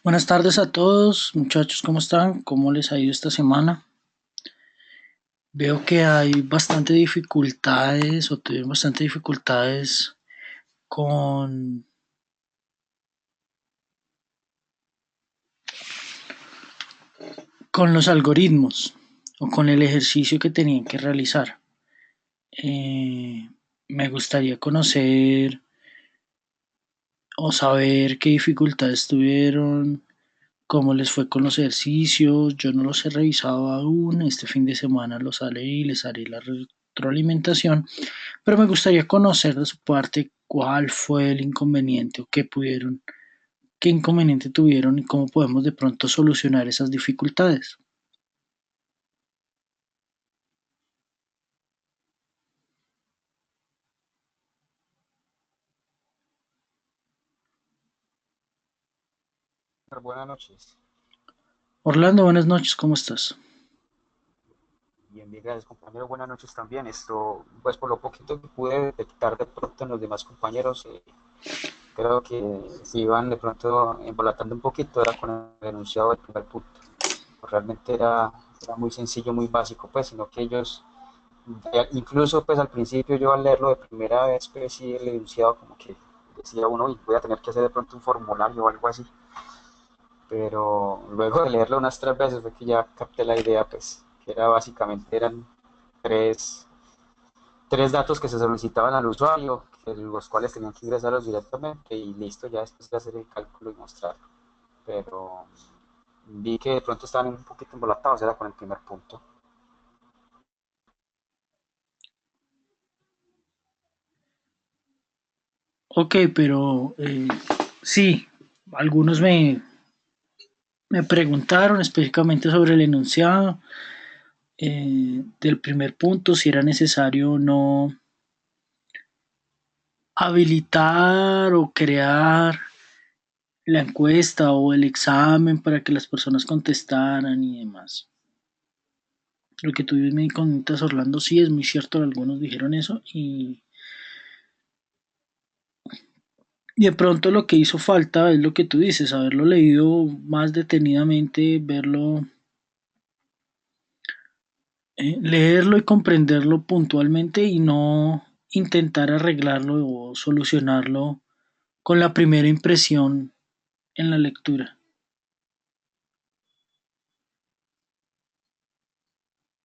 Buenas tardes a todos, muchachos, ¿cómo están? ¿Cómo les ha ido esta semana? Veo que hay bastante dificultades o tuvieron bastante dificultades con, con los algoritmos o con el ejercicio que tenían que realizar. Eh, Me gustaría conocer o saber qué dificultades tuvieron, cómo les fue con los ejercicios. Yo no los he revisado aún. Este fin de semana los haré y les haré la retroalimentación. Pero me gustaría conocer de su parte cuál fue el inconveniente o qué inconveniente tuvieron y cómo podemos de pronto solucionar esas dificultades. Buenas noches. Orlando, buenas noches, ¿cómo estás? Bien, bien, gracias compañero. Buenas noches también. Esto, pues por lo poquito que pude detectar de pronto en los demás compañeros, creo que se iban de pronto embolatando un poquito, era con el enunciado del primer punto. Pues realmente era muy sencillo, muy básico, pues, sino que ellos, incluso pues al principio yo al leerlo de primera vez, pues sí, el enunciado como que decía uno, y voy a tener que hacer de pronto un formulario o algo así. Pero luego de leerlo unas tres veces fue que ya capté la idea, pues, que era básicamente eran tres, tres datos que se solicitaban al usuario, los cuales tenían que ingresarlos directamente y listo, ya después de hacer el cálculo y mostrarlo. Pero vi que de pronto estaban un poquito embolatados, era con el primer punto. Ok, pero sí, algunos me preguntaron específicamente sobre el enunciado del primer punto, si era necesario o no habilitar o crear la encuesta o el examen para que las personas contestaran y demás. Lo que tú me comentas, Orlando, sí es muy cierto, algunos dijeron eso y de pronto lo que hizo falta es lo que tú dices, haberlo leído más detenidamente, verlo, leerlo y comprenderlo puntualmente y no intentar arreglarlo o solucionarlo con la primera impresión en la lectura.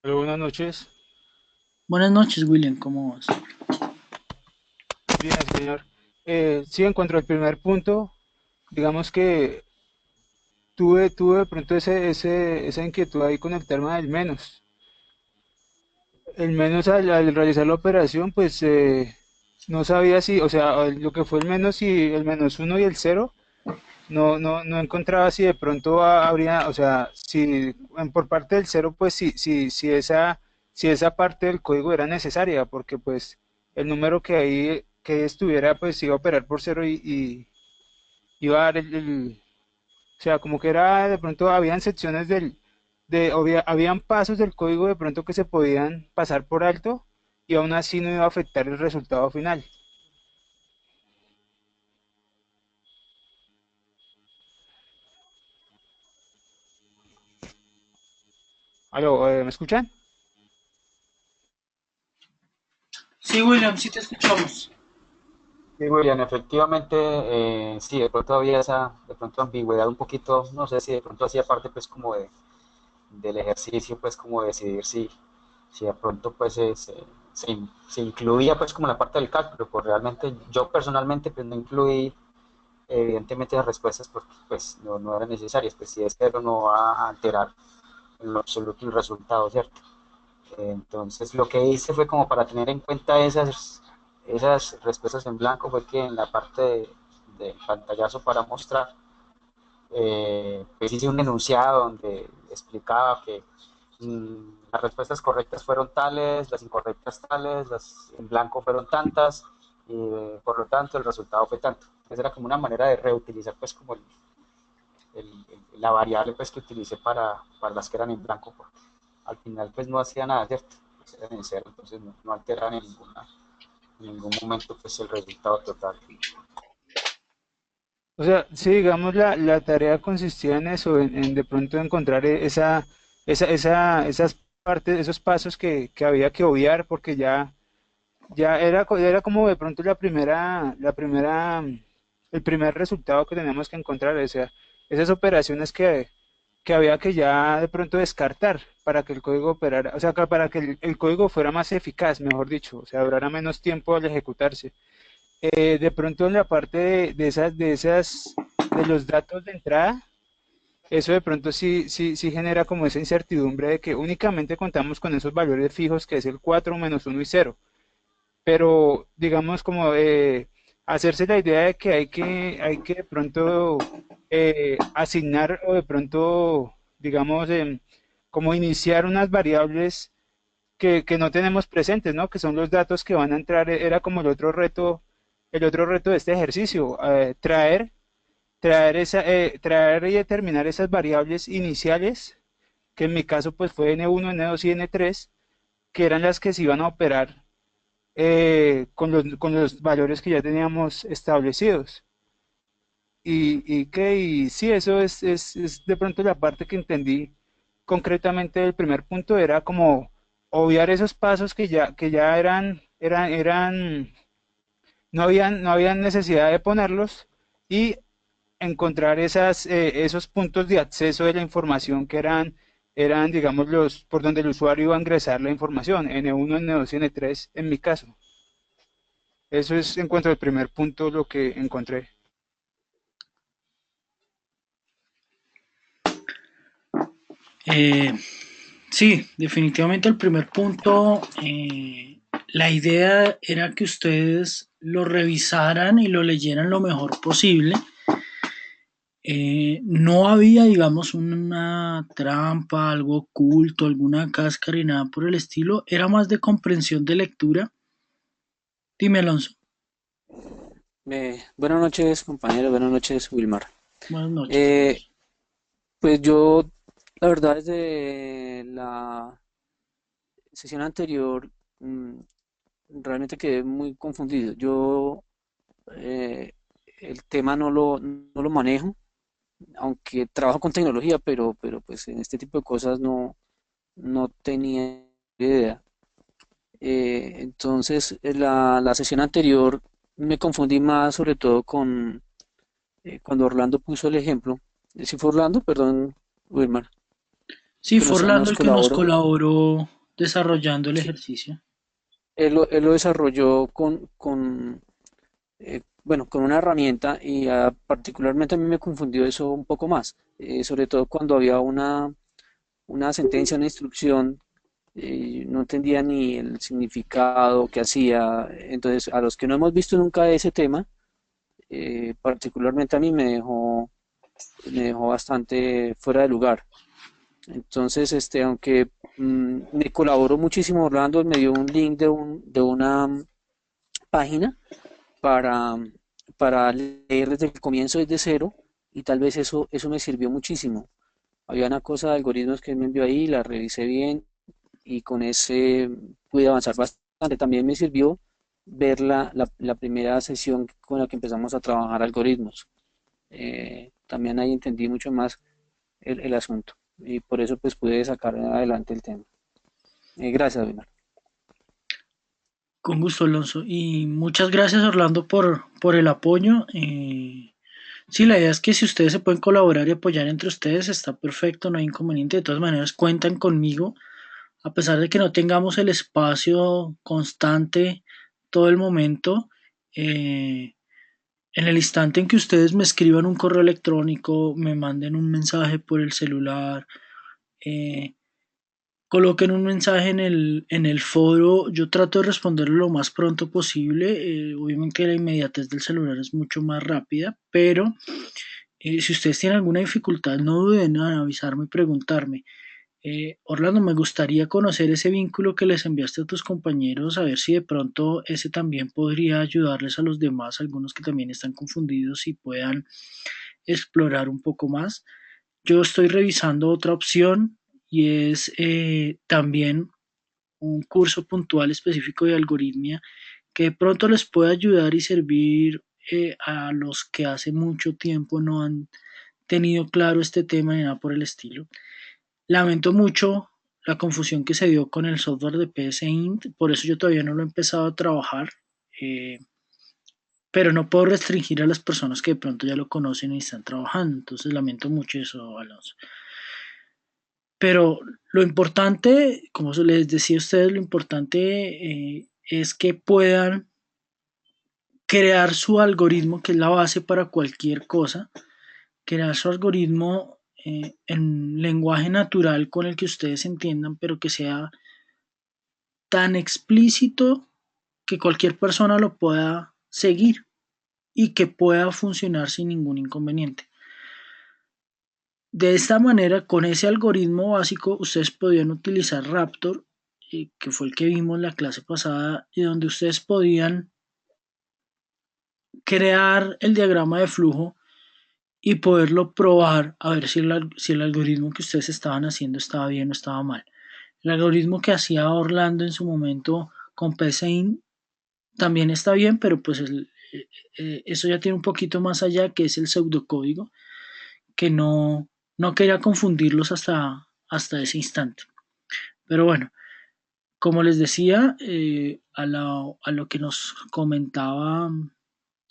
Hola, buenas noches. Buenas noches, William, ¿cómo vas? Bien, señor. Sí, en cuanto al primer punto, digamos que tuve de pronto esa inquietud ahí con el tema del menos. El menos al realizar la operación, pues no sabía si, o sea, lo que fue el menos y el menos uno y el cero, no encontraba si de pronto habría, o sea, si por parte del cero, pues si esa parte del código era necesaria, porque pues el número que ahí que estuviera, pues iba a operar por cero y iba a dar o sea, como que era, de pronto habían secciones habían pasos del código de pronto que se podían pasar por alto y aún así no iba a afectar el resultado final. ¿Aló, me escuchan? Sí, William, sí te escuchamos. Sí, William, efectivamente, sí, de pronto había esa, de pronto ambigüedad un poquito, no sé si de pronto hacía parte pues como del ejercicio, pues como decidir si de pronto pues se incluía pues como la parte del cálculo, pues realmente yo personalmente pues no incluí evidentemente las respuestas porque pues no eran necesarias, pues si es que no va a alterar en lo absoluto el resultado, ¿cierto? Entonces lo que hice fue como para tener en cuenta esas respuestas en blanco, fue que en la parte de pantallazo para mostrar, pues hice un enunciado donde explicaba que las respuestas correctas fueron tales, las incorrectas tales, las en blanco fueron tantas, y por lo tanto el resultado fue tanto. Esa era como una manera de reutilizar pues como la variable pues que utilicé para las que eran en blanco, porque al final pues no hacía nada, ¿cierto? Pues eran en cero, entonces no alteraban en ningún momento pues el resultado total. O sea, sí, digamos, la tarea consistía en eso, en de pronto encontrar esas partes, esos pasos que había que obviar, porque ya era como de pronto el primer resultado que teníamos que encontrar, o sea, esas operaciones que había que ya de pronto descartar para que el código operara, o sea, para que el código fuera más eficaz, mejor dicho, o sea, durara menos tiempo al ejecutarse. De pronto en la parte de los datos de entrada, eso de pronto sí genera como esa incertidumbre de que únicamente contamos con esos valores fijos que es el 4 menos uno y cero, pero digamos como hacerse la idea de que hay que de pronto asignar o de pronto, digamos, como iniciar unas variables que no tenemos presentes, ¿no? Que son los datos que van a entrar, era como el otro reto de este ejercicio, traer y determinar esas variables iniciales, que en mi caso pues fue N1, N2 y N3, que eran las que se iban a operar con los valores que ya teníamos establecidos. Y sí, eso es de pronto la parte que entendí concretamente del primer punto, era como obviar esos pasos que ya no habían necesidad de ponerlos y encontrar esos puntos de acceso de la información eran, digamos, los por donde el usuario iba a ingresar la información, N1, N2 y N3 en mi caso. Eso es en cuanto al primer punto lo que encontré. Eh, sí, definitivamente el primer punto, la idea era que ustedes lo revisaran y lo leyeran lo mejor posible. No había, digamos, una trampa, algo oculto, alguna cáscara y nada por el estilo. Era más de comprensión de lectura. Dime, Alonso. Buenas noches, compañero. Buenas noches, Wilmar. Buenas noches, Eh, Alonso. pues yo, la verdad, desde la sesión anterior, mm, realmente quedé muy confundido. Yo eh, el tema no lo manejo, aunque trabajo con tecnología, pero pues en este tipo de cosas no tenía idea. Entonces, en la sesión anterior me confundí más, sobre todo con cuando Orlando puso el ejemplo. Si fue Orlando, perdón, Wilmar, Sí, que fue Orlando nos el que nos colaboró. colaboró desarrollando el Sí, ejercicio. él lo desarrolló bueno, con una herramienta y particularmente a mí me confundió eso un poco más, sobre todo cuando había una sentencia, una instrucción, no entendía ni el significado que hacía. Entonces, a los que no hemos visto nunca ese tema, particularmente a mí me dejó bastante fuera de lugar. Entonces, aunque me colaboró muchísimo Orlando, me dio un link de una página para, para leer desde el comienzo, desde cero, y tal vez eso me sirvió muchísimo. Había una cosa de algoritmos que él me envió ahí, la revisé bien y con ese pude avanzar bastante. También me sirvió ver la primera sesión con la que empezamos a trabajar algoritmos. También ahí entendí mucho más el asunto y por eso pues pude sacar adelante el tema. Gracias, Bernardo. Con gusto, Alonso. Y muchas gracias, Orlando, por el apoyo. Sí, la idea es que si ustedes se pueden colaborar y apoyar entre ustedes, está perfecto, no hay inconveniente. De todas maneras, cuentan conmigo, a pesar de que no tengamos el espacio constante todo el momento. eh, en el instante en que ustedes me escriban un correo electrónico, me manden un mensaje por el celular, eh, coloquen un mensaje en el foro, yo trato de responderlo lo más pronto posible. Obviamente la inmediatez del celular es mucho más rápida, pero si ustedes tienen alguna dificultad, no duden en avisarme y preguntarme. Orlando, me gustaría conocer ese vínculo que les enviaste a tus compañeros, a ver si de pronto ese también podría ayudarles a los demás, algunos que también están confundidos y puedan explorar un poco más. Yo estoy revisando otra opción y es también un curso puntual específico de algoritmia que de pronto les puede ayudar y servir a los que hace mucho tiempo no han tenido claro este tema ni nada por el estilo. Lamento mucho la confusión que se dio con el software de PSInt, por eso yo todavía no lo he empezado a trabajar, eh, pero no puedo restringir a las personas que de pronto ya lo conocen y están trabajando, entonces lamento mucho eso, Alonso. Pero lo importante, como les decía a ustedes, lo importante es que puedan crear su algoritmo, que es la base para cualquier cosa, crear su algoritmo en lenguaje natural con el que ustedes entiendan, pero que sea tan explícito que cualquier persona lo pueda seguir y que pueda funcionar sin ningún inconveniente. De esta manera, con ese algoritmo básico, ustedes podían utilizar Raptor, que fue el que vimos en la clase pasada, y donde ustedes podían crear el diagrama de flujo y poderlo probar a ver si el algoritmo que ustedes estaban haciendo estaba bien o estaba mal. El algoritmo que hacía Orlando en su momento con PSIN también está bien, pero pues eso ya tiene un poquito más allá, que es el pseudocódigo, que no quería confundirlos hasta ese instante. Pero bueno, como les decía, a lo que nos comentaba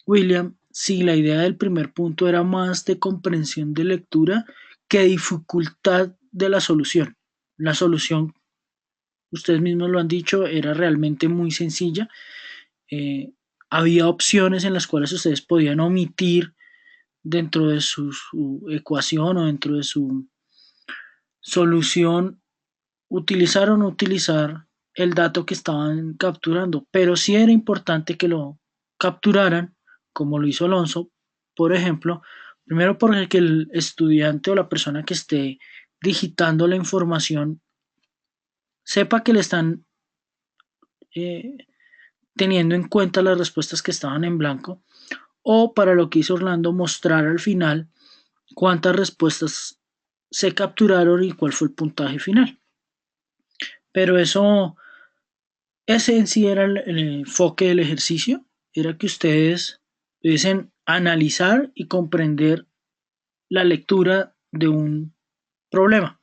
William, sí, la idea del primer punto era más de comprensión de lectura que dificultad de la solución. La solución, ustedes mismos lo han dicho, era realmente muy sencilla. Eh, Había opciones en las cuales ustedes podían omitir dentro de su ecuación o dentro de su solución, utilizar o no utilizar el dato que estaban capturando, pero sí era importante que lo capturaran, como lo hizo Alonso, por ejemplo, primero porque el estudiante o la persona que esté digitando la información sepa que le están eh, teniendo en cuenta las respuestas que estaban en blanco, o para lo que hizo Orlando, mostrar al final cuántas respuestas se capturaron y cuál fue el puntaje final. Pero ese en sí era el enfoque del ejercicio, era que ustedes pudiesen analizar y comprender la lectura de un problema.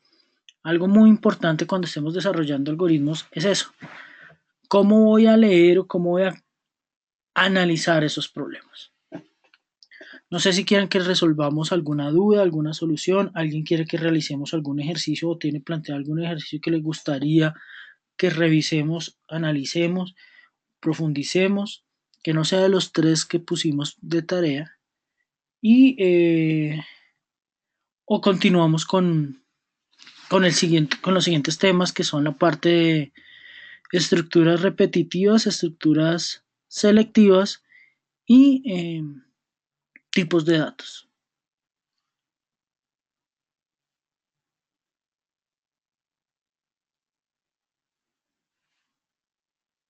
Algo muy importante cuando estemos desarrollando algoritmos es eso. ¿Cómo voy a leer o cómo voy a analizar esos problemas? No sé si quieren que resolvamos alguna duda, alguna solución, alguien quiere que realicemos algún ejercicio o tiene planteado algún ejercicio que le gustaría que revisemos, analicemos, profundicemos, que no sea de los tres que pusimos de tarea y o continuamos con los siguientes temas que son la parte de estructuras repetitivas, estructuras selectivas y tipos de datos.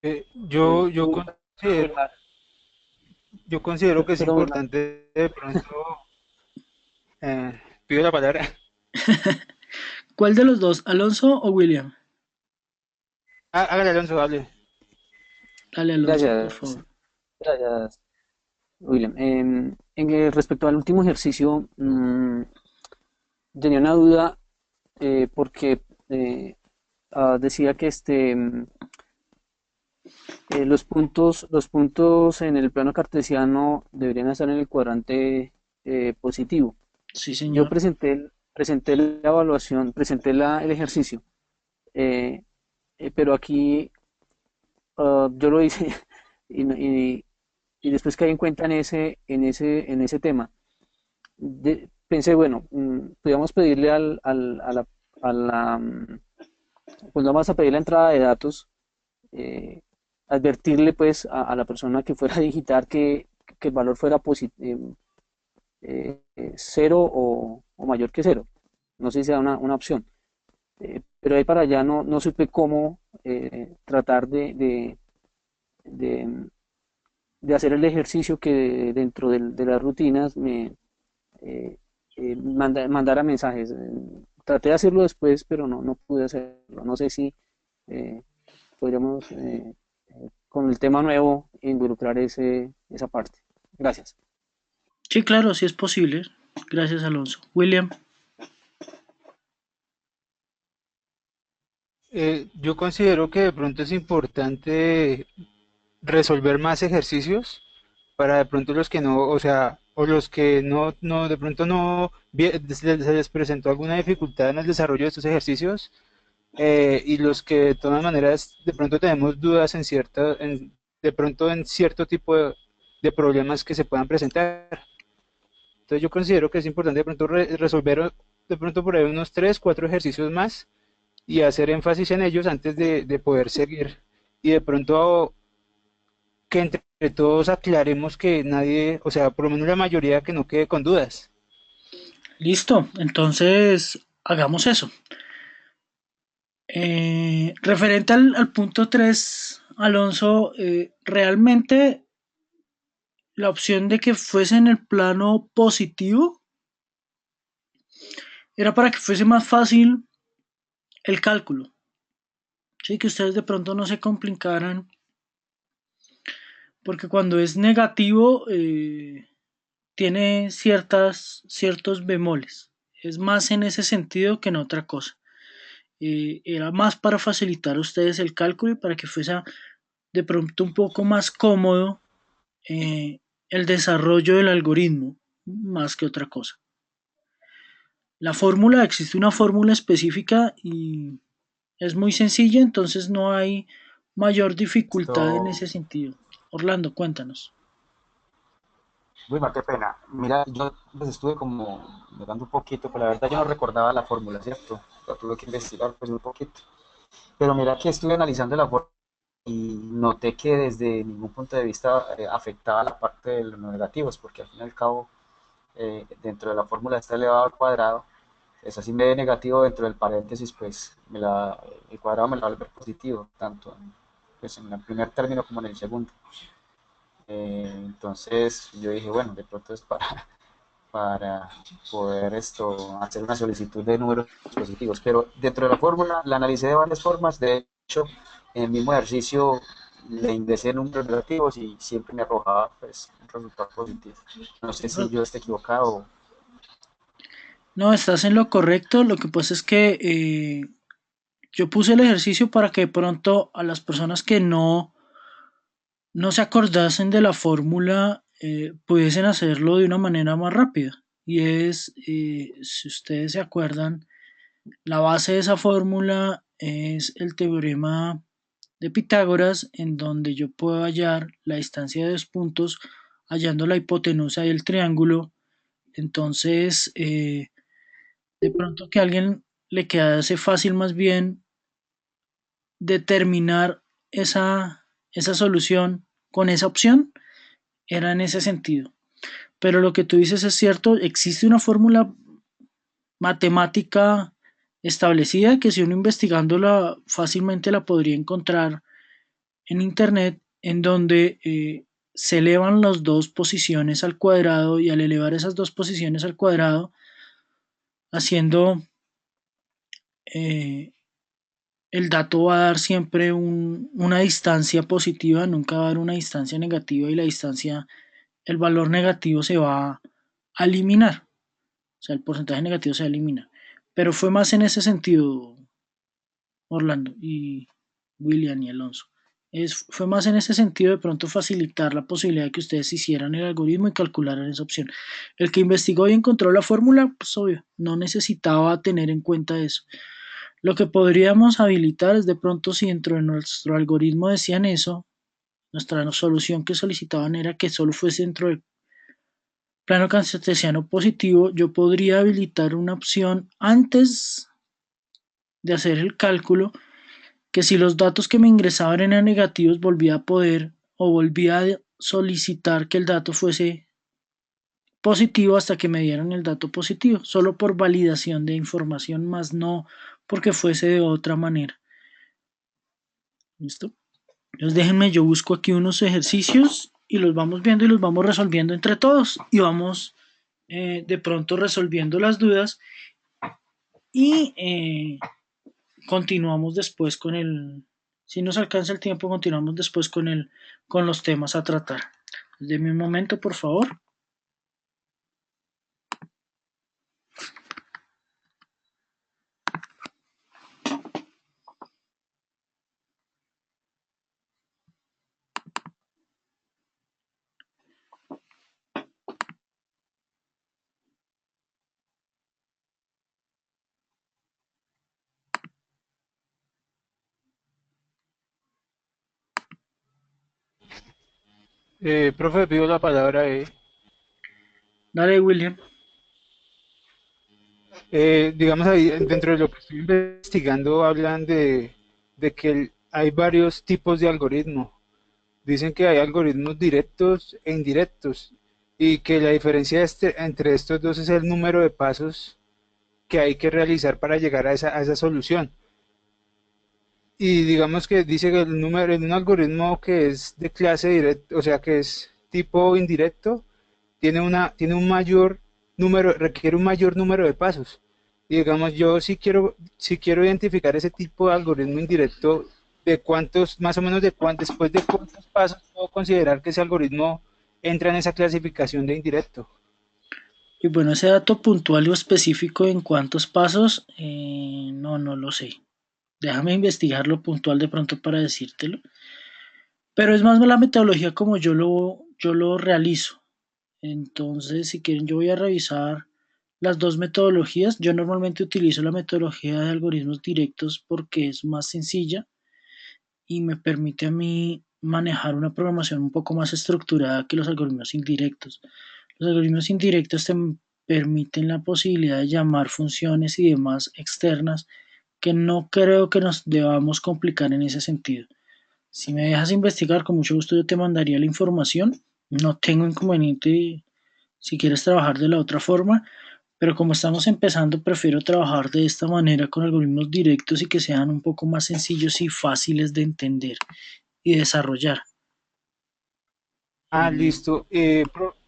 Eh, yo, yo considero, yo considero que es Perdón, Wilmar. importante de pronto, pido la palabra. ¿Cuál de los dos, Alonso o William? Hágale, Alonso, hable. Dale, Alonso, por Gracias, favor. gracias, William. Respecto al último ejercicio, tenía una duda porque decía que los puntos en el plano cartesiano deberían estar en el cuadrante positivo. Sí, Yo señor. presenté la evaluación, presenté el ejercicio, eh, pero aquí yo lo hice y, y después caí en cuenta en ese tema. Pensé, bueno, podríamos pedirle a la, pues no vamos a pedir la entrada de datos, eh, advertirle pues a la persona que fuera a digitar que el valor fuera cero o mayor que cero. No sé si sea una opción. Pero ahí para allá no supe cómo tratar de, de hacer el ejercicio que dentro de las rutinas eh, mandara mensajes. Traté de hacerlo después, pero no pude hacerlo. No sé si eh, podríamos con el tema nuevo involucrar esa parte. Gracias. Sí, claro, sí es posible. Gracias, Alonso. William, Yo considero que de pronto es importante resolver más ejercicios para de pronto los que no, o sea, o los que no, de pronto no se les presentó alguna dificultad en el desarrollo de estos ejercicios, y los que de todas maneras de pronto tenemos dudas de pronto en cierto tipo de problemas que se puedan presentar. Entonces yo considero que es importante de pronto resolver de pronto por ahí unos 3 4 ejercicios más y hacer énfasis en ellos antes de poder seguir. Y de pronto que entre todos aclaremos que nadie, o sea, por lo menos la mayoría que no quede con dudas. listo. Entonces, hagamos eso. Referente al punto 3, Alonso, realmente la opción de que fuese en el plano positivo era para que fuese más fácil el cálculo. Sí, que ustedes de pronto no se complicaran, porque cuando es negativo tiene ciertos bemoles. Es más en ese sentido que en otra cosa. Era más para facilitar a ustedes el cálculo y para que fuese de pronto un poco más cómodo el desarrollo del algoritmo, más que otra cosa. La fórmula, existe una fórmula específica y es muy sencilla, entonces no hay mayor dificultad en Esto, ese sentido. Orlando, cuéntanos. Wilmar, qué pena. Mira, yo pues estuve como mirando un poquito, pero la verdad yo no recordaba la fórmula, ¿cierto? La tuve que investigar pues un poquito. Pero mira que estuve analizando la fórmula y noté que desde ningún punto de vista afectaba la parte de los negativos, porque al fin y al cabo dentro de la fórmula está elevado al cuadrado, es así me dé negativo dentro del paréntesis, pues el cuadrado me lo va a volver positivo, tanto pues, en el primer término como en el segundo. Entonces yo dije, bueno, de pronto es para poder hacer una solicitud de números positivos. Pero dentro de la fórmula la analicé de varias formas. De hecho, en el mismo ejercicio le ingresé números negativos y siempre me arrojaba pues, un resultado positivo. No sé si yo esté equivocado. No, estás en lo correcto. Lo que pasa es que yo puse el ejercicio para que de pronto a las personas que no se acordasen de la fórmula pudiesen hacerlo de una manera más rápida. Y es, si ustedes se acuerdan, la base de esa fórmula es el teorema de Pitágoras, en donde yo puedo hallar la distancia de dos puntos hallando la hipotenusa y el triángulo. Entonces, de pronto que a alguien le quedase fácil más bien determinar esa solución con esa opción, era en ese sentido. Pero lo que tú dices es cierto, existe una fórmula matemática establecida que si uno investigándola fácilmente la podría encontrar en internet, en donde se elevan las dos posiciones al cuadrado y al elevar esas dos posiciones al cuadrado, haciendo eh, el dato va a dar siempre una distancia positiva, nunca va a dar una distancia negativa y el valor negativo se va a eliminar, o sea, el porcentaje negativo se elimina. Pero fue más en ese sentido, Orlando y William y Alonso. Fue más en ese sentido de pronto facilitar la posibilidad de que ustedes hicieran el algoritmo y calcularan esa opción. El que investigó y encontró la fórmula, pues obvio, no necesitaba tener en cuenta eso. Lo que podríamos habilitar es de pronto si dentro de nuestro algoritmo decían eso, nuestra solución que solicitaban era que solo fuese dentro del plano cartesiano positivo, yo podría habilitar una opción antes de hacer el cálculo que si los datos que me ingresaban eran negativos volvía a poder o volvía a solicitar que el dato fuese positivo hasta que me dieran el dato positivo, solo por validación de información, más no porque fuese de otra manera. ¿Listo? Entonces déjenme, yo busco aquí unos ejercicios y los vamos viendo y los vamos resolviendo entre todos y vamos de pronto resolviendo las dudas y continuamos después con si nos alcanza el tiempo, continuamos después con los temas a tratar. Deme un momento, por favor. Profe, pido la palabra. Dale, William. Digamos ahí, dentro de lo que estoy investigando, hablan de que hay varios tipos de algoritmos. Dicen que hay algoritmos directos e indirectos y que la diferencia entre estos dos es el número de pasos que hay que realizar para llegar a esa solución. Y digamos que dice que el número en un algoritmo que es de clase directa, o sea, que es tipo indirecto, tiene un mayor número, requiere un mayor número de pasos. Y digamos, yo si quiero identificar ese tipo de algoritmo indirecto, de cuántos, más o menos después de cuántos pasos puedo considerar que ese algoritmo entra en esa clasificación de indirecto. Y bueno, ese dato puntual o específico en cuántos pasos, no lo sé. Déjame investigarlo puntual de pronto para decírtelo. Pero es más la metodología como yo lo realizo. Entonces, si quieren, yo voy a revisar las dos metodologías. Yo normalmente utilizo la metodología de algoritmos directos porque es más sencilla y me permite a mí manejar una programación un poco más estructurada que los algoritmos indirectos. Los algoritmos indirectos te permiten la posibilidad de llamar funciones y demás externas que no creo que nos debamos complicar en ese sentido. Si me dejas investigar, con mucho gusto yo te mandaría la información. No tengo inconveniente si quieres trabajar de la otra forma, pero como estamos empezando, prefiero trabajar de esta manera con algoritmos directos y que sean un poco más sencillos y fáciles de entender y desarrollar. Ah, Eh, listo.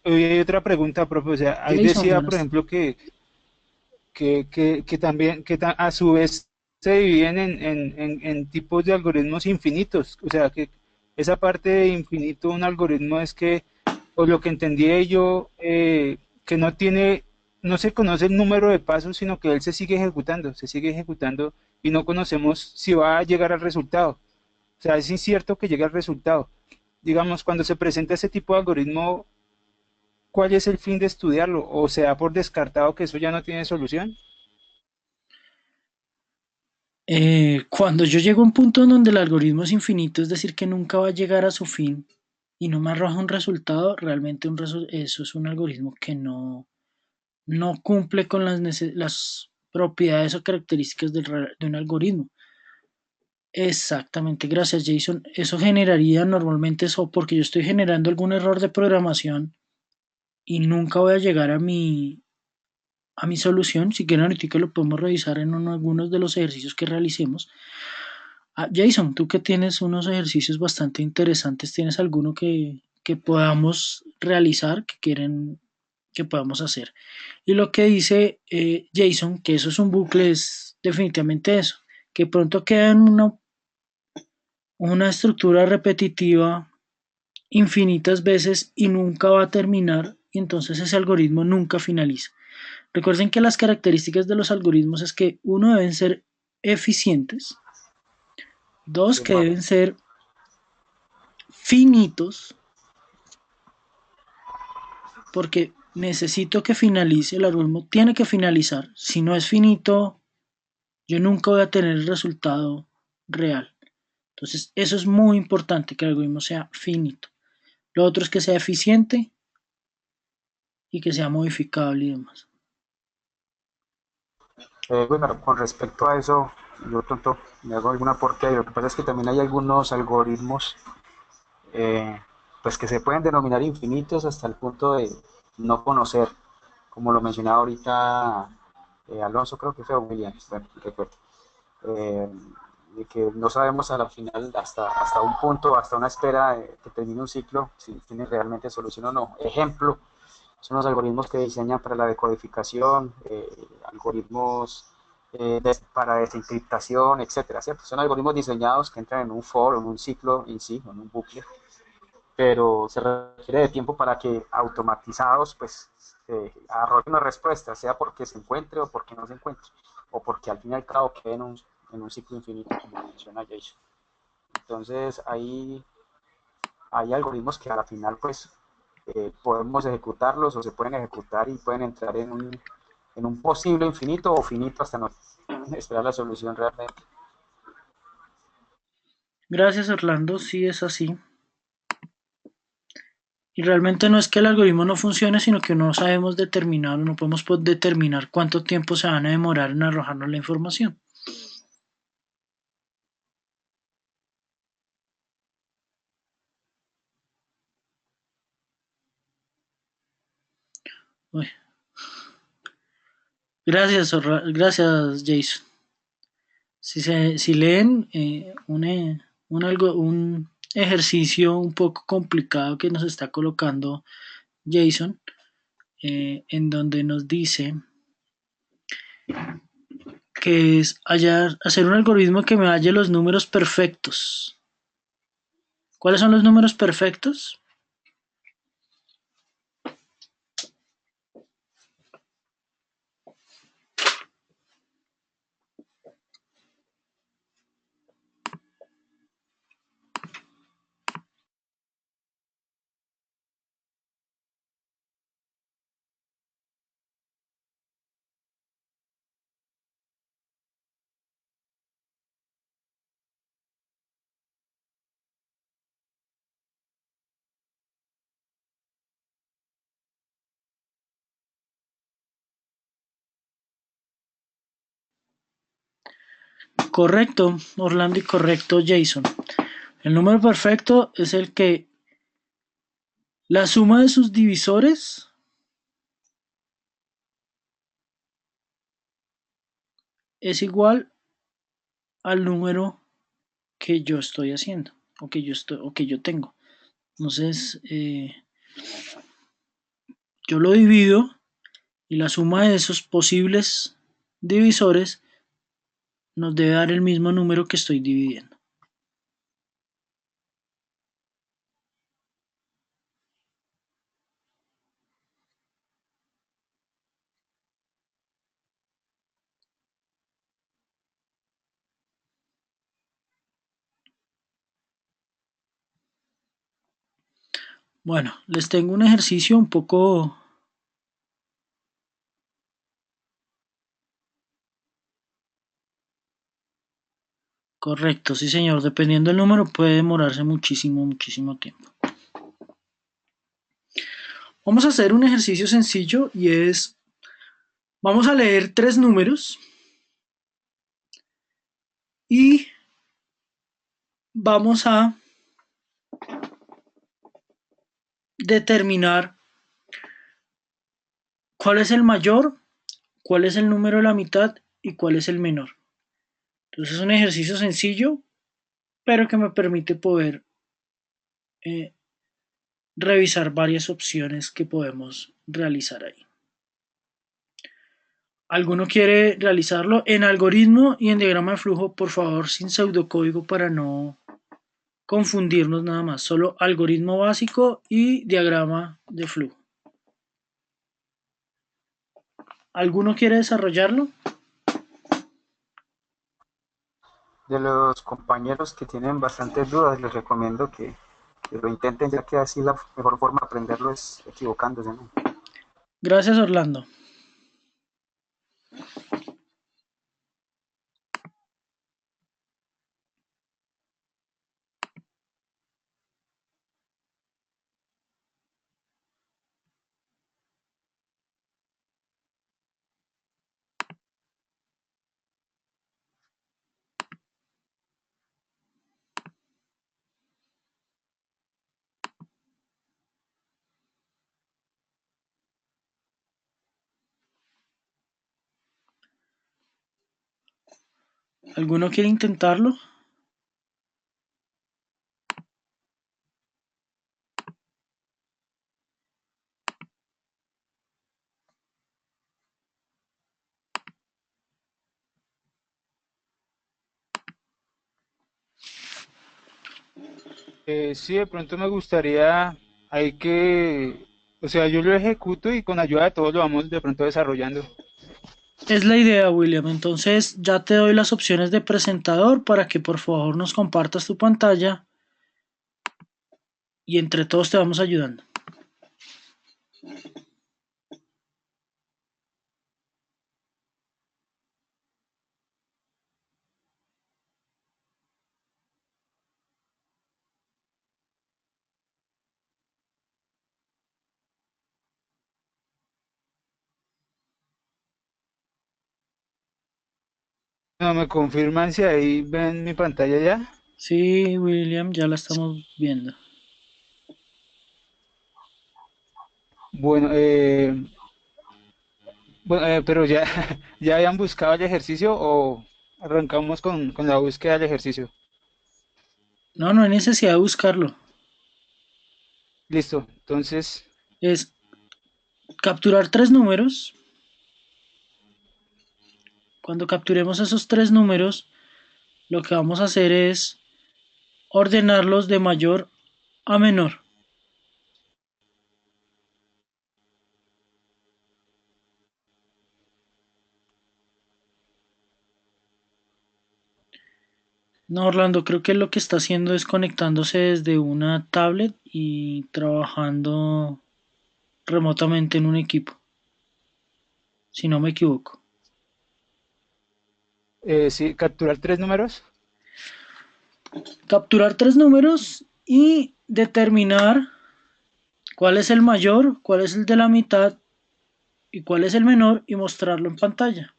Hay otra pregunta, profe. O sea, ahí Jason, decía, por buenas. ejemplo, que también, a su vez se dividen en tipos de algoritmos infinitos. O sea, que esa parte de infinito, un algoritmo es que, o lo que entendí yo, que no se conoce el número de pasos, sino que él se sigue ejecutando y no conocemos si va a llegar al resultado. O sea, es incierto que llegue al resultado. Digamos, cuando se presenta ese tipo de algoritmo, ¿cuál es el fin de estudiarlo? ¿O se da por descartado que eso ya no tiene solución? Cuando yo llego a un punto en donde el algoritmo es infinito, es decir, que nunca va a llegar a su fin y no me arroja un resultado, realmente eso es un algoritmo que no cumple con las propiedades o características de un algoritmo. Exactamente, gracias Jason. Eso generaría normalmente eso porque yo estoy generando algún error de programación y nunca voy a llegar a mi solución. Si quieren ahorita lo podemos revisar en algunos de los ejercicios que realicemos. Jason, tú que tienes unos ejercicios bastante interesantes, ¿tienes alguno que podamos realizar, que quieren que podamos hacer? Y lo que dice Jason, que eso es un bucle, es definitivamente eso, que pronto queda en una estructura repetitiva infinitas veces y nunca va a terminar y entonces ese algoritmo nunca finaliza. Recuerden que las características de los algoritmos es que uno deben ser eficientes, dos Sí, que hermano. deben ser finitos porque necesito que finalice, el algoritmo tiene que finalizar, si no es finito yo nunca voy a tener el resultado real. Entonces eso es muy importante que el algoritmo sea finito. Lo otro es que sea eficiente y que sea modificable y demás. Bueno, con respecto a eso, yo tonto me hago algún aporte ahí. Lo que pasa es que también hay algunos algoritmos eh, pues que se pueden denominar infinitos hasta el punto de no conocer, como lo mencionaba ahorita Alonso, creo que fue Williams, bueno, recuerdo, eh, de que no sabemos a la final, hasta un punto, hasta una espera que termine un ciclo, si tiene realmente solución o no. Ejemplo, son los algoritmos que diseñan para la decodificación, algoritmos para desencriptación, etcétera, ¿cierto? Son algoritmos diseñados que entran en un for, en un ciclo en sí, en un bucle, pero se requiere de tiempo para que automatizados pues arrojen una respuesta, sea porque se encuentre o porque no se encuentre, o porque al fin y al cabo quede en un ciclo infinito, como menciona Jason. Entonces hay algoritmos que a la final pues podemos ejecutarlos o se pueden ejecutar y pueden entrar en un posible infinito o finito hasta no esperar la solución realmente. Gracias, Orlando. Sí, es así. Y realmente no es que el algoritmo no funcione, sino que no sabemos determinar o no podemos determinar cuánto tiempo se van a demorar en arrojarnos la información. Uy. Gracias, Jason. Si leen un ejercicio un poco complicado que nos está colocando Jason, en donde nos dice que es hacer un algoritmo que me halle los números perfectos. ¿Cuáles son los números perfectos? Correcto, Orlando, y correcto, Jason. El número perfecto es el que la suma de sus divisores es igual al número que yo estoy haciendo o que yo tengo. Entonces, yo lo divido y la suma de esos posibles divisores nos debe dar el mismo número que estoy dividiendo. Bueno, les tengo un ejercicio un poco correcto, sí señor, dependiendo del número puede demorarse muchísimo, muchísimo tiempo. Vamos a hacer un ejercicio sencillo y es, vamos a leer 3 números y vamos a determinar cuál es el mayor, cuál es el número de la mitad y cuál es el menor. Entonces es un ejercicio sencillo, pero que me permite poder eh, revisar varias opciones que podemos realizar ahí. ¿Alguno quiere realizarlo en algoritmo y en diagrama de flujo? Por favor, sin pseudocódigo para no confundirnos nada más. Solo algoritmo básico y diagrama de flujo. ¿Alguno quiere desarrollarlo? De los compañeros que tienen bastantes dudas, les recomiendo que lo intenten, ya que así la mejor forma de aprenderlo es equivocándose, ¿no? Gracias, Orlando. ¿Alguno quiere intentarlo? Sí, de pronto me gustaría, hay que, o sea, yo lo ejecuto y con ayuda de todos lo vamos de pronto desarrollando. Es la idea, William. Entonces ya te doy las opciones de presentador para que por favor nos compartas tu pantalla y entre todos te vamos ayudando. No, me confirman si ahí ven mi pantalla ya. Sí, William, ya la estamos viendo. Bueno, bueno, pero ya, ya habían buscado el ejercicio o arrancamos con la búsqueda del ejercicio. No, no hay necesidad de buscarlo. Listo, entonces, Es capturar tres números. Cuando capturemos esos tres números, lo que vamos a hacer es ordenarlos de mayor a menor. No, Orlando, creo que lo que está haciendo es conectándose desde una tablet y trabajando remotamente en un equipo, si no me equivoco. sí, capturar tres números. Capturar tres números y determinar cuál es el mayor, cuál es el de la mitad y cuál es el menor y mostrarlo en pantalla.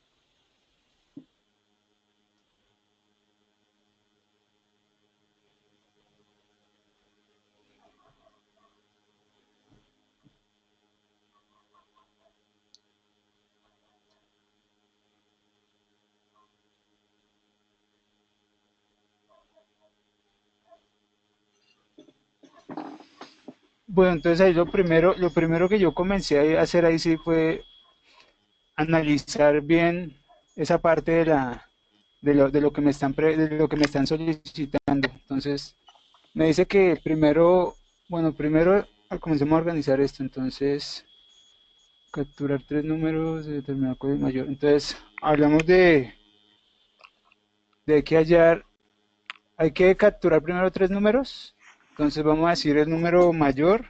Bueno, entonces ahí lo primero que yo comencé a hacer ahí sí fue analizar bien esa parte de lo que me de lo que me están solicitando. Entonces, me dice que primero, bueno, primero comencemos a organizar esto. Entonces, capturar tres números de determinado código mayor. Entonces, hablamos de que hallar, hay que capturar primero tres números. Entonces, vamos a decir el número mayor,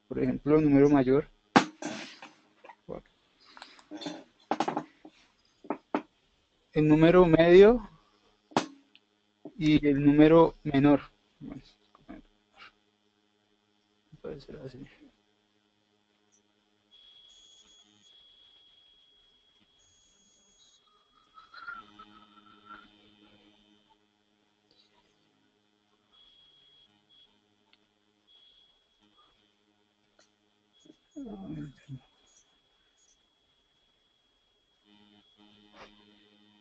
por ejemplo, el número mayor, el número medio y el número menor. Bueno, puede ser así.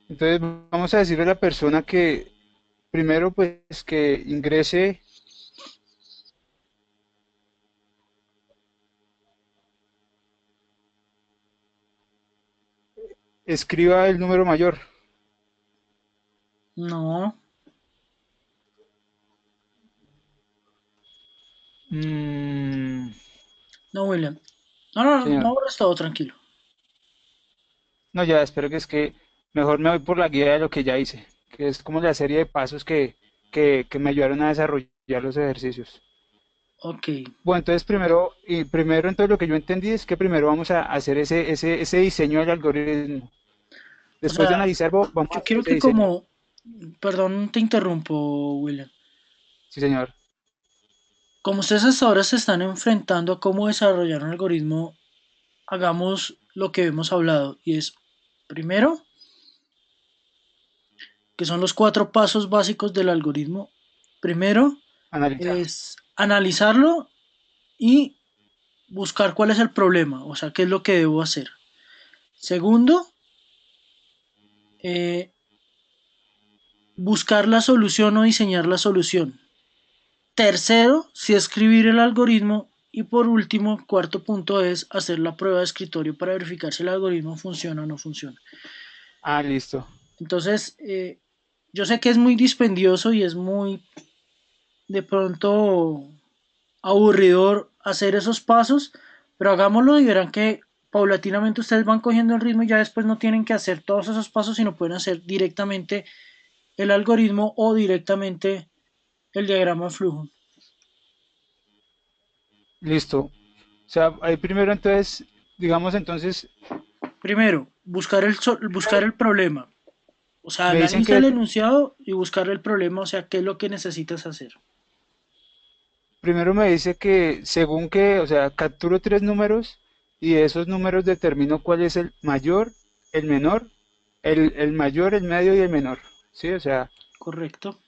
Entonces vamos a decirle a la persona que primero pues que ingrese, escriba el número mayor. No, Mm, no, William. No, no, no, señor, borres todo, tranquilo. no, ya espero que es que mejor me voy por la guía de lo que ya hice, que es como la serie de pasos que me ayudaron a desarrollar los ejercicios. Ok. Bueno, entonces primero entonces lo que yo entendí es que primero vamos a hacer ese diseño del algoritmo. O Después de sea, analizar, vamos a yo hacer quiero ese que diseño. como, perdón, te interrumpo, William. Sí, señor. Como ustedes hasta ahora se están enfrentando a cómo desarrollar un algoritmo, hagamos lo que hemos hablado y es, primero, que son los cuatro pasos básicos del algoritmo. Primero Analizar. es analizarlo y buscar cuál es el problema, o sea, qué es lo que debo hacer. Segundo, eh, buscar la solución o diseñar la solución. Tercero, si escribir el algoritmo. Y por último, cuarto punto es hacer la prueba de escritorio para verificar si el algoritmo funciona o no funciona. Listo. Entonces, yo sé que es muy dispendioso y es muy, de pronto aburridor hacer esos pasos, pero hagámoslo y verán que paulatinamente ustedes van cogiendo el ritmo y ya después no tienen que hacer todos esos pasos, sino pueden hacer directamente el algoritmo o directamente el diagrama de flujo. Listo. O sea, ahí primero entonces, digamos entonces, Primero, buscar el problema. O sea, me dicen analiza que el enunciado y buscar el problema, o sea, qué es lo que necesitas hacer. primero me dice que según que, o sea, capturo tres números y de esos números determino cuál es el mayor, el menor, el mayor, el medio y el menor. Sí, o sea, Correcto.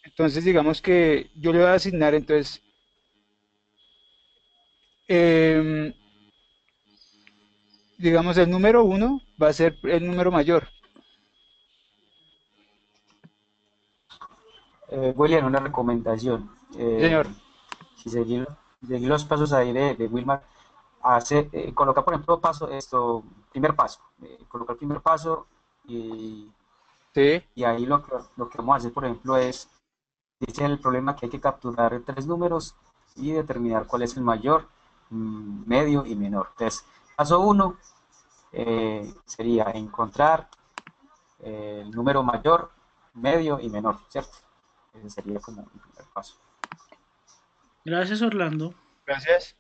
entonces digamos que yo le voy a asignar entonces, em, digamos el número uno va a ser el número mayor. William, una recomendación. Sí, señor. Si seguir los pasos ahí de Wilmar, coloca por ejemplo primer paso, coloca el primer paso y, Sí. y ahí lo que vamos a hacer por ejemplo es, dice el problema que hay que capturar tres números y determinar cuál es el mayor, medio y menor. Entonces, paso uno sería encontrar el número mayor, medio y menor, ¿cierto? Ese sería como el primer paso. Gracias, Orlando. Gracias.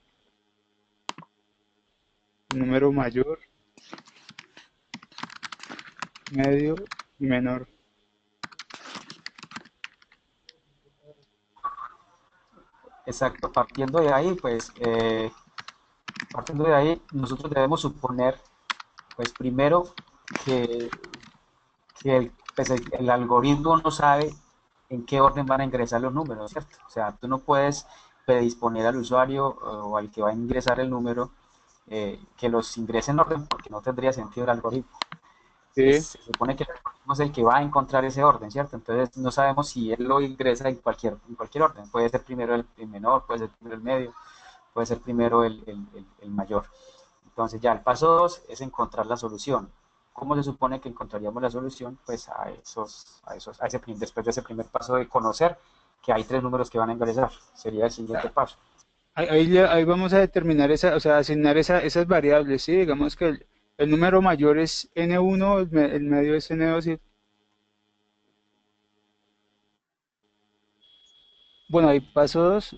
Número mayor, medio y menor. Exacto, partiendo de ahí, nosotros debemos suponer, pues primero, que, que el algoritmo no sabe en qué orden van a ingresar los números, ¿cierto? O sea, tú no puedes predisponer al usuario o al que va a ingresar el número que los ingrese en orden porque no tendría sentido el algoritmo. Sí. Se supone que el algoritmo es el que va a encontrar ese orden, ¿cierto? Entonces no sabemos si él lo ingresa en cualquier orden. Puede ser primero el menor, puede ser primero el medio, puede ser primero el mayor. Entonces ya el paso 2 es encontrar la solución. ¿Cómo se supone que encontraríamos la solución? Pues después de ese primer paso de conocer que hay tres números que van a ingresar. Sería el siguiente paso. Ahí vamos a determinar esa, o sea, asignar esas variables, ¿sí? Digamos que el número mayor es n1, el medio es n2 y, bueno, ahí paso 2.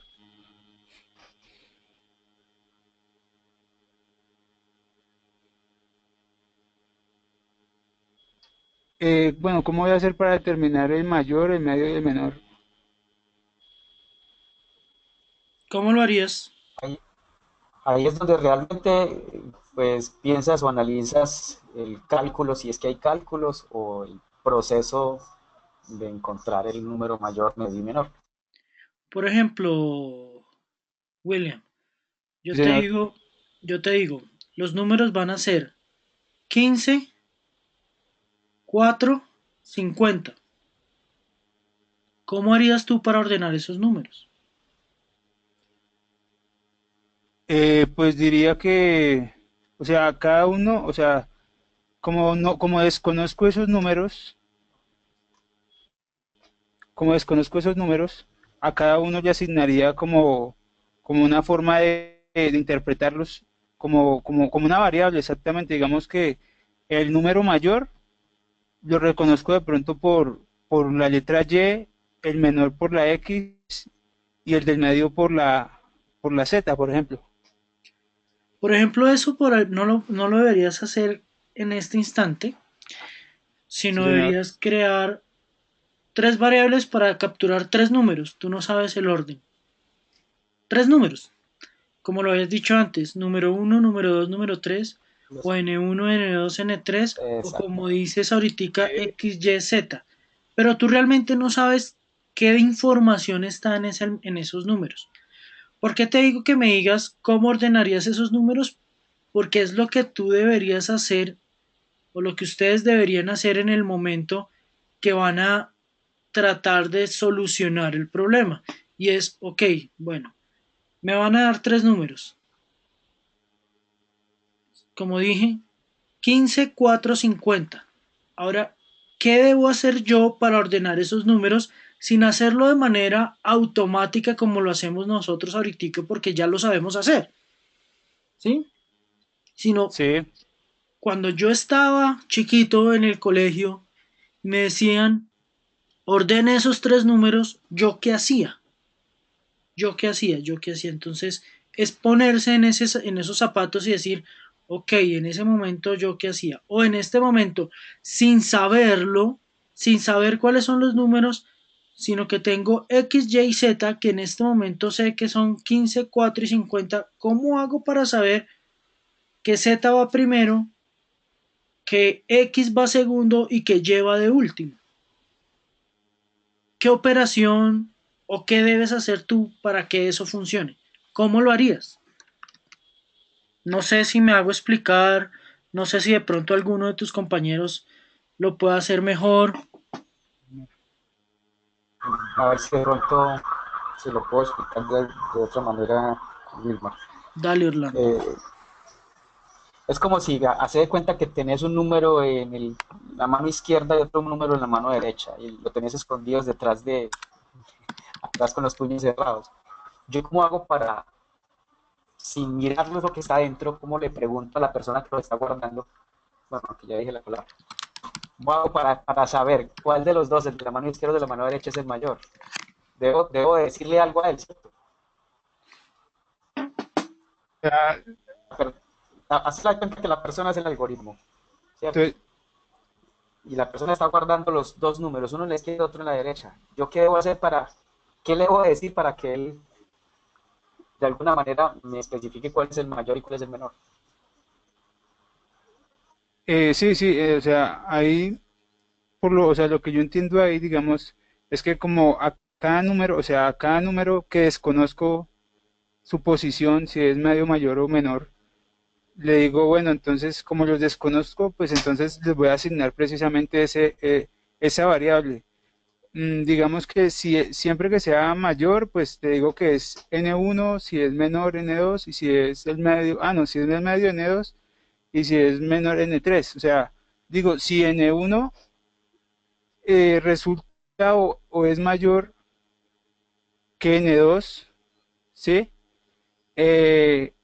Bueno, ¿cómo voy a hacer para determinar el mayor, el medio y el menor? ¿Cómo lo harías? Ahí, ahí es donde realmente pues piensas o analizas el cálculo, si es que hay cálculos, o el proceso de encontrar el número mayor, medio y menor. Por ejemplo, William, Sí, yo te señor. digo, yo te digo, los números van a ser 15, 4, 50. ¿Cómo harías tú para ordenar esos números? Pues diría que, o sea, cada uno, o sea, como desconozco esos números, a cada uno le asignaría como una forma de interpretarlos como una variable, exactamente. Digamos que el número mayor lo reconozco de pronto por la letra Y, el menor por la X y el del medio por la Z, por ejemplo. Por ejemplo, eso no lo deberías hacer en este instante, Sí, sino señor. deberías crear tres variables para capturar tres números. Tú no sabes el orden. Tres números, como lo habías dicho antes, número uno, número 2, número 3, o N1, N2, N3, o como Exactamente. dices ahorita, Sí. X, Y, Z. Pero tú realmente no sabes qué información está en esos números. ¿Por qué te digo que me digas cómo ordenarías esos números? Porque es lo que tú deberías hacer o lo que ustedes deberían hacer en el momento que van a tratar de solucionar el problema. Y es, ok, bueno, me van a dar tres números. Como dije, 15, 4, 50. Ahora, ¿qué debo hacer yo para ordenar esos números sin hacerlo de manera automática como lo hacemos nosotros ahorita porque ya lo sabemos hacer, ¿sí? Sino Sí, cuando yo estaba chiquito en el colegio, me decían, ordene esos tres números, ¿yo qué hacía? ¿Yo qué hacía? ¿Yo qué hacía? Entonces, es ponerse en esos zapatos y decir, ok, en ese momento yo qué hacía. O en este momento, sin saberlo, sin saber cuáles son los números, sino que tengo X, Y, Z, que en este momento sé que son 15, 4 y 50. ¿Cómo hago para saber que Z va primero, que X va segundo y que Y va de último? ¿Qué operación o qué debes hacer tú para que eso funcione? ¿Cómo lo harías? No sé si me hago explicar, no sé si de pronto alguno de tus compañeros lo pueda hacer mejor. A ver si de pronto se lo puedo explicar de otra manera, Wilmar. Dale, Orlando. Eh, es como si hace de cuenta que tenés un número en la mano izquierda y otro número en la mano derecha y lo tenés escondidos atrás con los puños cerrados. ¿Yo cómo hago para, sin mirar lo que está adentro, cómo le pregunto a la persona que lo está guardando? Bueno, que ya dije la palabra. ¿Cómo hago para saber cuál de los dos, el de la mano izquierda o de la mano derecha, es el mayor? Debo decirle algo a él, ¿cierto? ya, Pero, haz la cuenta que la persona es el algoritmo, ¿cierto? entonces, Y la persona está guardando los dos números, uno en la izquierda y otro en la derecha. ¿Yo qué debo hacer qué le debo decir para que él de alguna manera me especifique cuál es el mayor y cuál es el menor? sí, sí, o sea, ahí, o sea, lo que yo entiendo ahí, digamos, es que como a cada número, o sea, a cada número que desconozco su posición, si es medio mayor o menor, le digo, bueno, entonces como los desconozco, pues entonces les voy a asignar precisamente esa variable. Digamos que si, siempre que sea mayor, pues te digo que es N1, si es menor N2, y si es el medio, no, si es el medio N2, y si es menor N3. O sea, digo, si N1 resulta o es mayor que N2, ¿sí? Eh,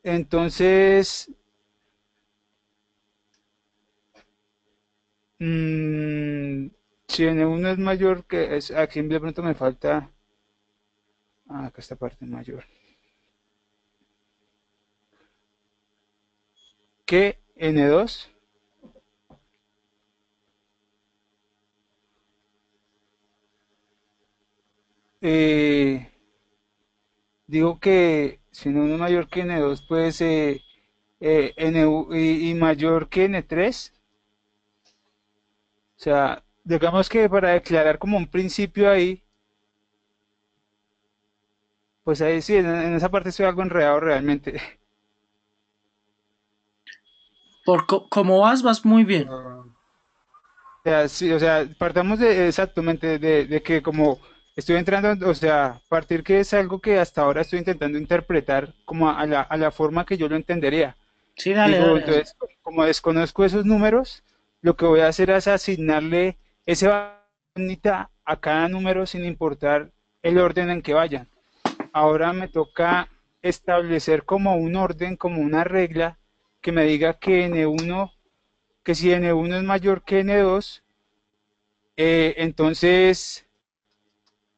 entonces, mm, si N1 es mayor que, aquí de pronto me falta, acá esta parte mayor, que N2. eh, Digo que si no es mayor que N2, pues y mayor que N3. O sea, digamos que para declarar como un principio ahí, pues ahí sí, en esa parte estoy algo enredado realmente. Como vas muy bien. O sea, sí, o sea, partamos de exactamente de que como estoy entrando, o sea, partir que es algo que hasta ahora estoy intentando interpretar como a la forma que yo lo entendería. Sí, dale, Digo, dale, dale. entonces, como desconozco esos números, lo que voy a hacer es asignarle ese bonita a cada número sin importar el orden en que vayan. Ahora me toca establecer como un orden, como una regla que me diga que N1, que si N1 es mayor que N2,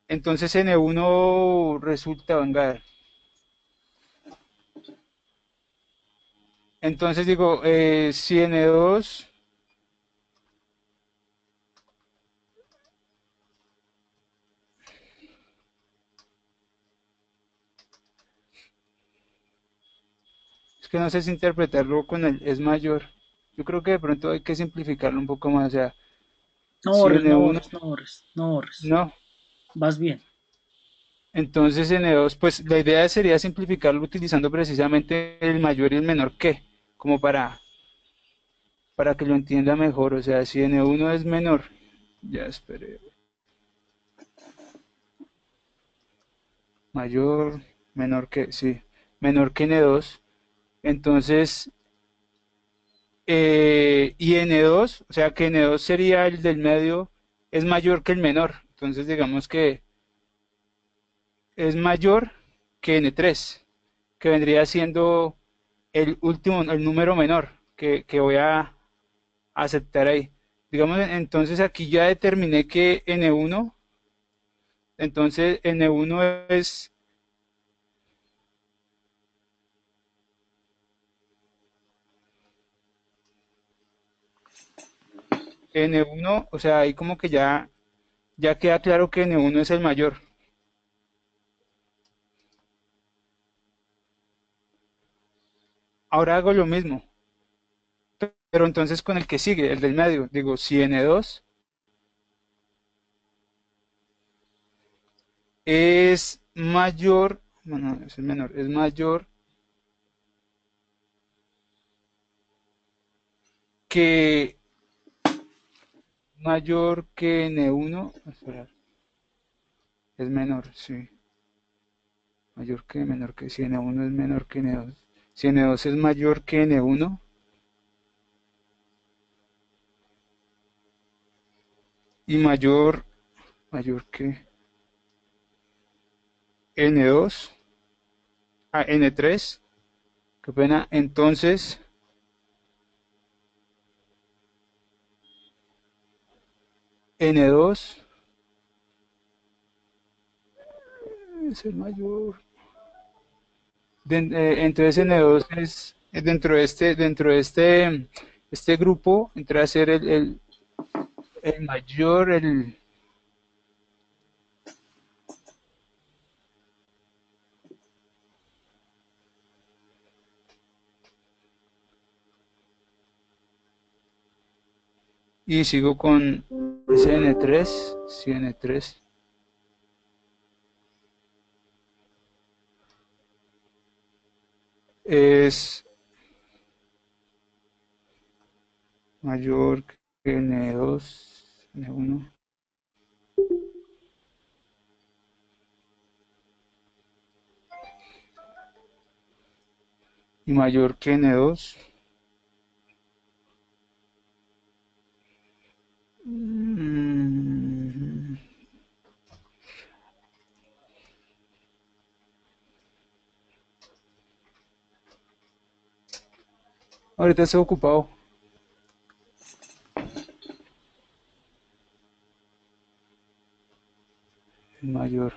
entonces N1 resulta, venga, entonces digo, si N2. Es que no sé si interpretarlo con el es mayor. Yo creo que de pronto hay que simplificarlo un poco más. O sea, No si borres, no N1 borres, no borres, no borres. no, Vas bien. entonces N2, pues la idea sería simplificarlo utilizando precisamente el mayor y el menor que, como para que lo entienda mejor. O sea, si N1 es menor, ya esperé, mayor, menor que, sí, menor que N2, entonces y N2, o sea que N2 sería el del medio, es mayor que el menor. Entonces digamos que es mayor que N3, que vendría siendo el último, el número menor que voy a aceptar ahí. Digamos, entonces aquí ya determiné que N1, entonces N1 es N1, o sea, ahí como que ya queda claro que N1 es el mayor. Ahora hago lo mismo, pero entonces con el que sigue, el del medio, digo, si N2 es mayor, bueno, es el menor, es que mayor que N1, espera, es menor, sí, mayor que menor que si N1 es menor que N2. Si N2 es mayor que N1 y mayor que N2, a N3, qué pena, entonces N2 es el mayor. Entonces N2 es dentro de este grupo, entra a ser el mayor, y sigo con ese N3, sí, N3 es mayor que N2, N1, y mayor que N2. Mm, ahorita estoy ocupado, el mayor.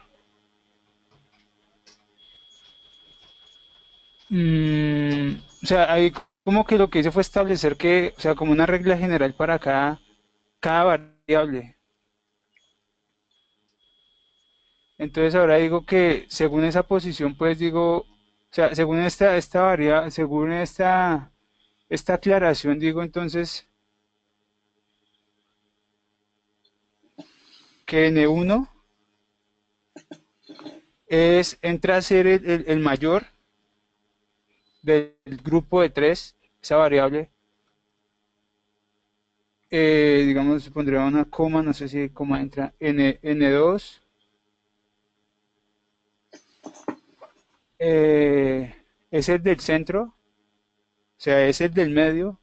O sea, ahí como que lo que hice fue establecer que, o sea, como una regla general para cada variable. Entonces ahora digo que según esa posición, pues digo, o sea, según esta variable, según esta aclaración, digo entonces que N1 entra a ser el mayor del grupo de tres, esa variable. Digamos, pondría una coma, no sé si coma entra, N2, eh, es el del centro, o sea, es el del medio,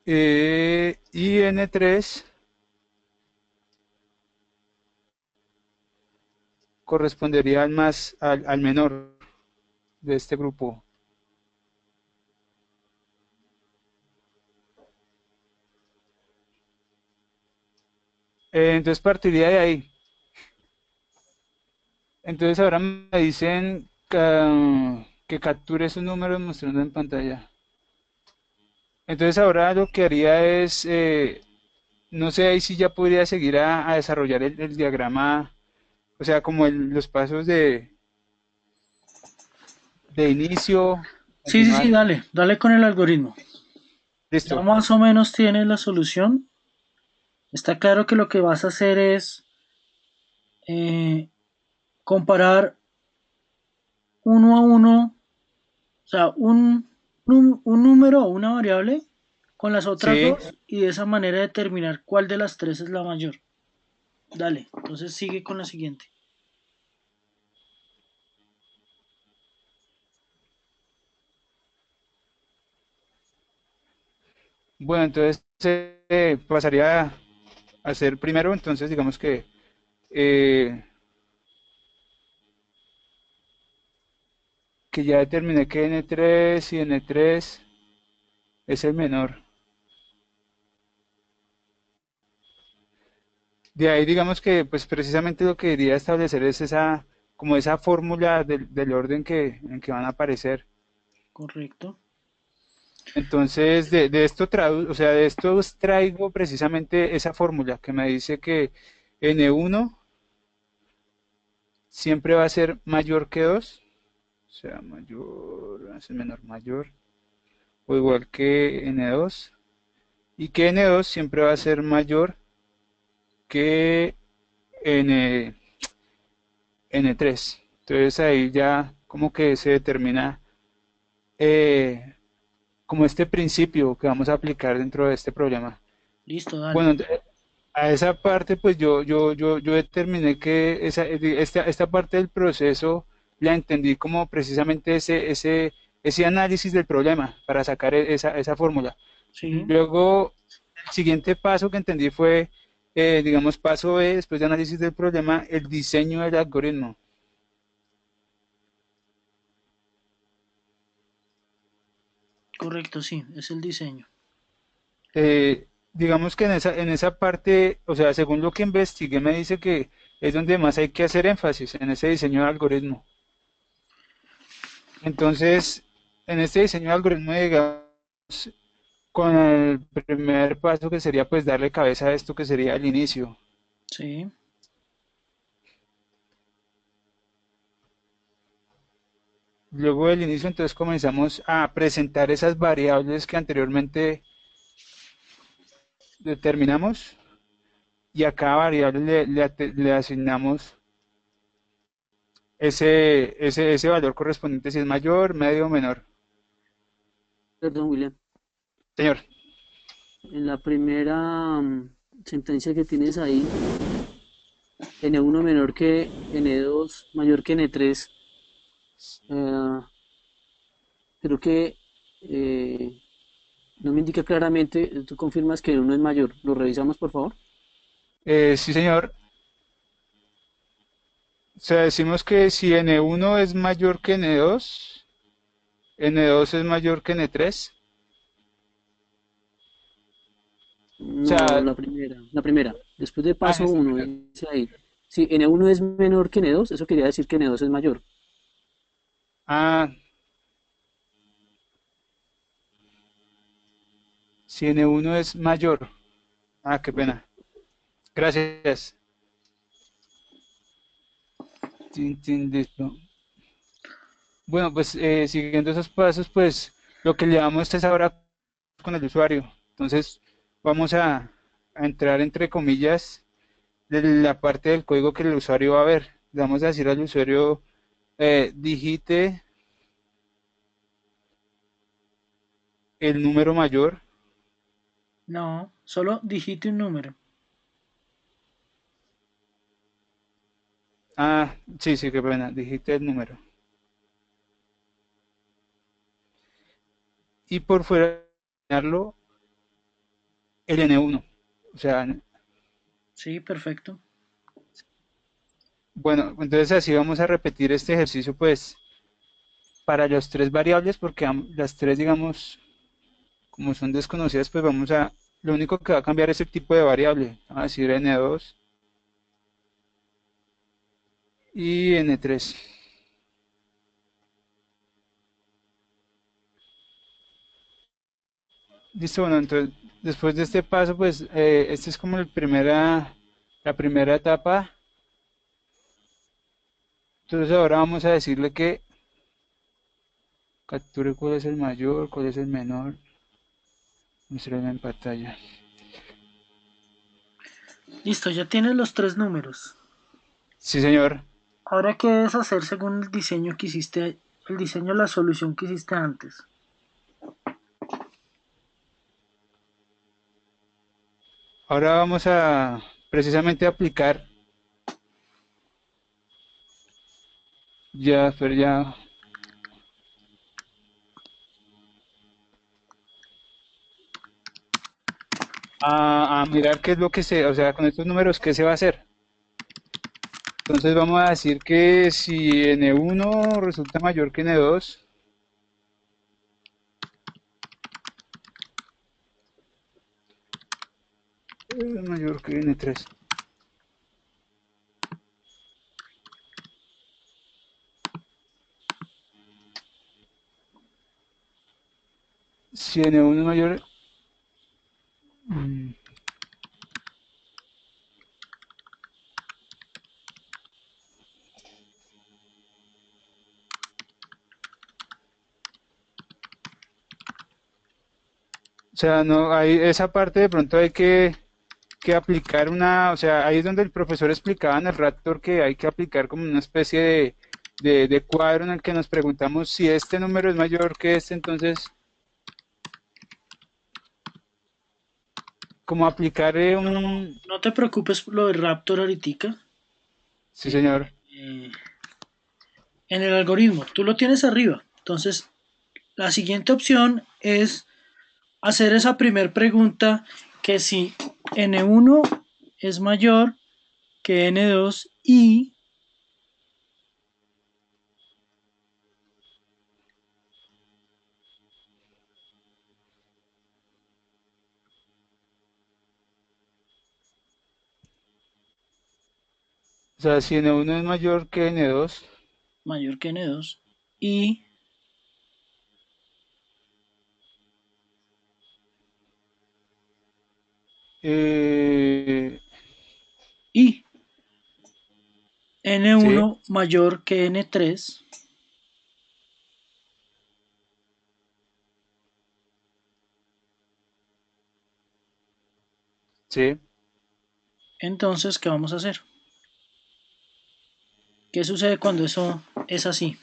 y N3 correspondería al menor de este grupo. Entonces partiría de ahí. Entonces ahora me dicen que capture esos números mostrando en pantalla. Entonces ahora lo que haría es, no sé ahí si ya podría seguir a desarrollar el diagrama, o sea, como los pasos de inicio, Sí, sí, sí, continuar. dale, dale con el algoritmo. Ya Listo. más o menos tienes la solución. Está claro que lo que vas a hacer es eh, comparar uno a uno, o sea, un número o una variable con las otras Sí. dos y de esa manera determinar cuál de las tres es la mayor. Dale, entonces sigue con la siguiente. Bueno, entonces pasaría a hacer primero, entonces digamos eh, que ya determiné que N3 y N3 es el menor. De ahí digamos que pues precisamente lo que quería establecer es esa, como esa fórmula del orden en que van a aparecer. Correcto. Entonces de esto o sea, de esto extraigo precisamente esa fórmula que me dice que N1 siempre va a ser mayor que 2, o sea, mayor, hace menor mayor, o igual que N2, y que N2 siempre va a ser mayor que N, N3. Entonces ahí ya como que se determina eh, como este principio que vamos a aplicar dentro de este problema. Listo, dale. Bueno, a esa parte pues yo determiné que esta parte del proceso la entendí como precisamente ese análisis del problema para sacar esa fórmula. Sí, Luego, el siguiente paso que entendí fue, digamos, paso B, después de análisis del problema, el diseño del algoritmo. correcto, sí, es el diseño. Digamos que en esa parte, o sea, según lo que investigué, me dice que es donde más hay que hacer énfasis, en ese diseño de algoritmo. Entonces, en este diseño de algoritmo, digamos, con el primer paso que sería pues darle cabeza a esto que sería el inicio. Sí, Luego del inicio, entonces comenzamos a presentar esas variables que anteriormente determinamos y a cada variable le asignamos ese valor correspondiente si es mayor, medio o menor. Perdón, William. Señor, En la primera sentencia que tienes ahí, N1 menor que N2, mayor que N3, eh, creo que eh, no me indica claramente, tú confirmas que N1 es mayor. ¿Lo revisamos, por favor? sí señor, o sea, decimos que si N1 es mayor que N2, N2 es mayor que N3. O No, sea, la primera, la primera. Después de en paso esta uno, primera. dice ahí. Si N1 es menor que N2, eso quería decir que N2 es mayor. Ah, si N1 es mayor. Ah, qué pena. Gracias. Tin, tin, listo. Bueno, pues siguiendo esos pasos, pues lo que llevamos es ahora con el usuario. Entonces, vamos a entrar entre comillas de la parte del código que el usuario va a ver. Le vamos a decir al usuario, digite el número mayor. no, solo digite un número. Ah, sí, sí, qué pena. Digite el número. Y por fuera, el N1. O sea, Sí, perfecto. bueno, entonces así vamos a repetir este ejercicio, pues, para las tres variables, porque las tres, digamos, como son desconocidas, pues lo único que va a cambiar es el tipo de variable. Vamos a decir N2 y N3. Listo, bueno, entonces, después de este paso, pues, esta es como la primera etapa. Entonces ahora vamos a decirle que capture cuál es el mayor, cuál es el menor. Mostrarlo en pantalla. Listo, ya tienes los tres números. Sí, señor. Ahora, ¿qué debes hacer según el diseño que hiciste, el diseño de la solución que hiciste antes? Ahora vamos a precisamente aplicar, ya, pero ya, a mirar qué es lo que o sea, con estos números, qué se va a hacer. Entonces vamos a decir que si n1 resulta mayor que n2, es mayor que n3. Si n1 es mayor, mm, o sea, no hay esa parte de pronto hay que aplicar o sea, ahí es donde el profesor explicaba en el Raptor que hay que aplicar como una especie de cuadro en el que nos preguntamos si este número es mayor que este, entonces, como aplicar un... No te preocupes por lo de Raptor ahorita. Sí, Eh, señor. eh, en el algoritmo, tú lo tienes arriba. Entonces, la siguiente opción es hacer esa primera pregunta que si n1 es mayor que n2 y O sea, si n1 es mayor que n2, mayor que n2 y eh, y sí, n1 mayor que n3, sí. entonces, ¿qué vamos a hacer? ¿Qué sucede cuando eso es así?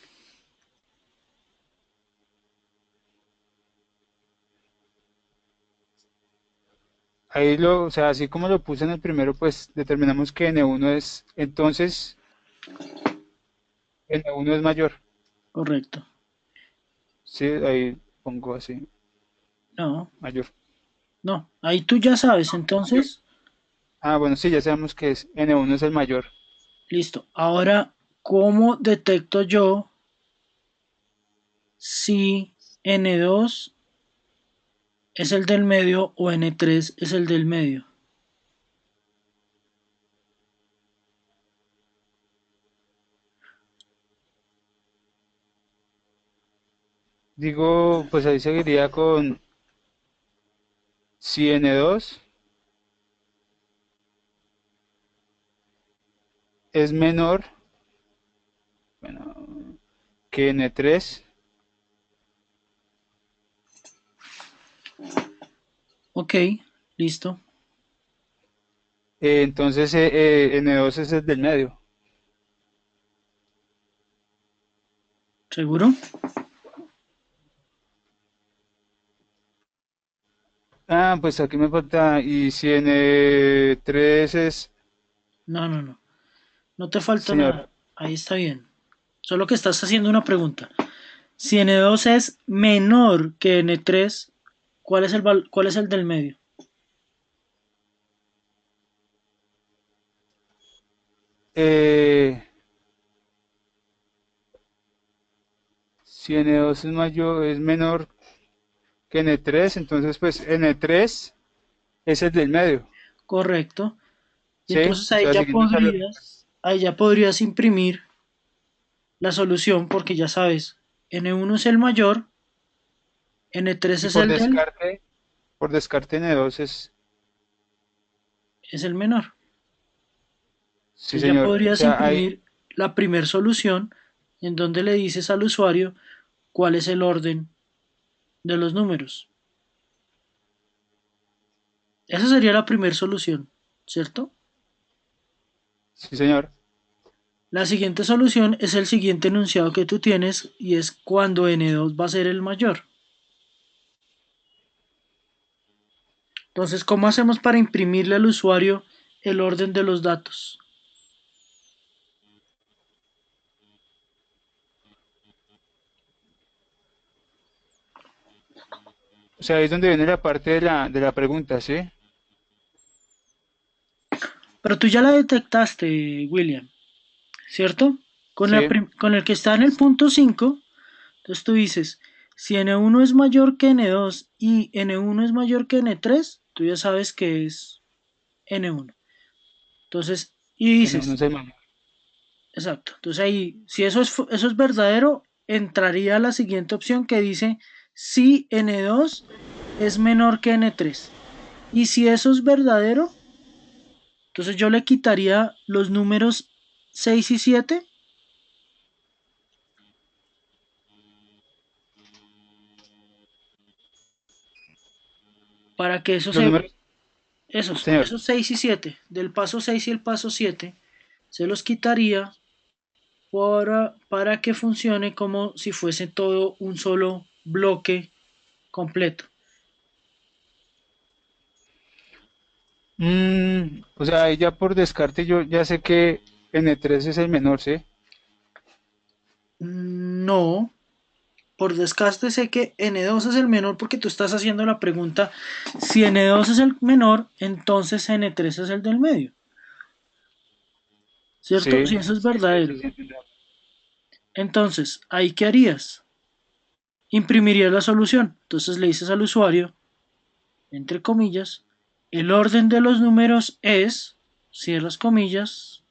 Ahí o sea, así como lo puse en el primero, pues determinamos que n1 es, entonces n1 es mayor. Correcto. Sí, ahí pongo así, No, mayor. no, ahí tú ya sabes, Mayor. entonces, Ah, bueno, sí, ya sabemos que es n1 es el mayor. listo. Ahora, ¿cómo detecto yo si n2 es el del medio o n3 es el del medio? Digo, pues ahí seguiría con si n2 es menor, bueno, que n3, Ok, listo. entonces n2 es el del medio. ¿Seguro? Ah, pues aquí me falta, y si n3 es, No, no, no. No te falta señor, nada. Ahí está bien. Solo que estás haciendo una pregunta. Si n2 es menor que n3, ¿cuál es el del medio? eh, si n2 es mayor, es menor que n3, entonces pues n3 es el del medio, Correcto. Y ¿sí? entonces O sea, siguiendo esa lógica. ahí ya podrías imprimir la solución porque ya sabes, n1 es el mayor, n3 Y es el por descarte n2 es el menor. sí, Entonces ya señor. O podrías sea, hay, imprimir la primer solución en donde le dices al usuario cuál es el orden de los números. Esa sería la primera solución, ¿cierto? sí, señor. La siguiente solución es el siguiente enunciado que tú tienes y es cuando n2 va a ser el mayor. Entonces, ¿cómo hacemos para imprimirle al usuario el orden de los datos? O sea, ahí es donde viene la parte de la pregunta, ¿sí? Pero tú ya la detectaste, William, ¿cierto? Sí. Con el que está en el punto 5. Entonces tú dices, si N1 es mayor que N2 y N1 es mayor que N3, tú ya sabes que es N1. Entonces, y Que no, no dices, sé, mamá. exacto. Entonces ahí, si eso es verdadero, entraría la siguiente opción que dice si N2 es menor que N3. Y si eso es verdadero, entonces yo le quitaría los números 6 y 7 para que Los números, señor. esos 6 y 7 del paso 6 y el paso 7 se los quitaría para que funcione como si fuese todo un solo bloque completo. O sea, ahí ya por descarte yo ya sé que N3 es el menor, ¿sí? No, por descarte sé que N2 es el menor porque tú estás haciendo la pregunta, si N2 es el menor, entonces N3 es el del medio, ¿cierto? Sí, Si eso es sí, sí, verdadero. sí, sí, entiendo. Entonces, ¿ahí qué harías? Imprimirías la solución. Entonces le dices al usuario, entre comillas, el orden de los números es, cierras comillas,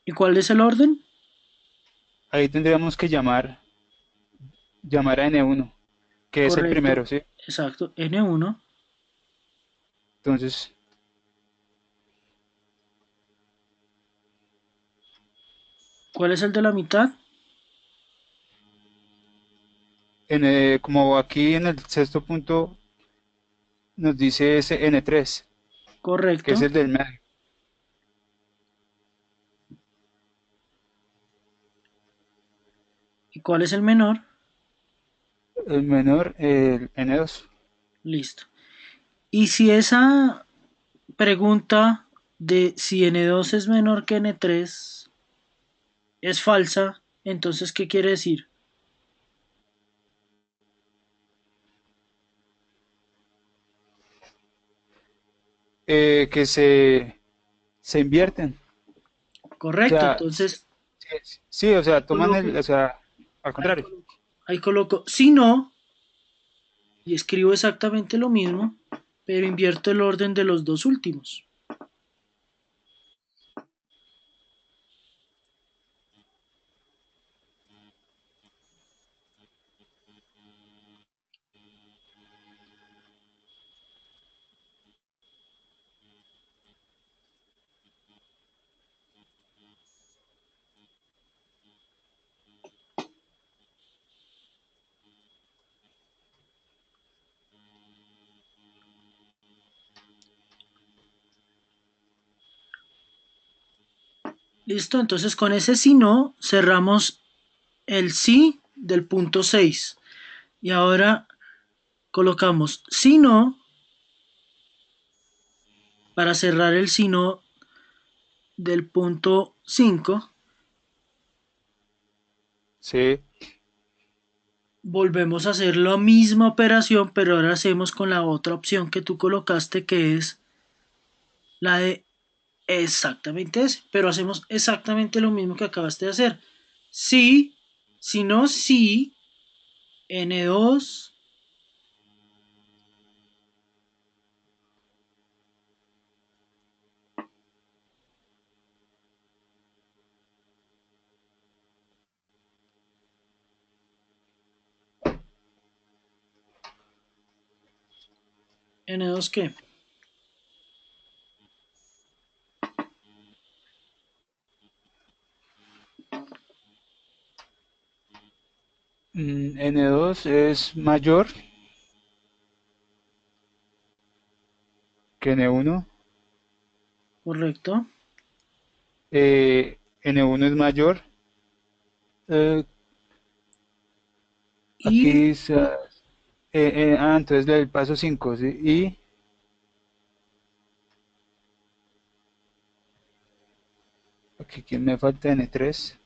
¿y cuál es el orden? Ahí tendríamos que llamar a N1, que es el Correcto, primero, ¿sí? exacto, N1. Entonces, ¿Cuál es el de la mitad? como aquí en el sexto punto nos dice ese N3, que es Correcto. el del medio. ¿Y cuál es el menor? El menor, el N2. Listo. Y si esa pregunta de si N2 es menor que N3 es falsa, entonces ¿qué quiere decir? Que se invierten. O Correcto, sea, entonces sí, sí, o sea, toman coloco, o sea, al ahí contrario. coloco, ahí coloco, si no, y escribo exactamente lo mismo, pero invierto el orden de los dos últimos. Listo, entonces con ese si no cerramos el sí del punto 6. Y ahora colocamos si no para cerrar el si no del punto 5. Sí, Volvemos a hacer la misma operación, pero ahora hacemos con la otra opción que tú colocaste, que es la de exactamente ese, pero hacemos exactamente lo mismo que acabaste de hacer. Si, si no, si, N2, N2 ¿qué? N2 es mayor que N1. Correcto. N1 es mayor. eh, Y, aquí entonces el paso 5, ¿sí? Y Aquí, ¿quién me falta? N3.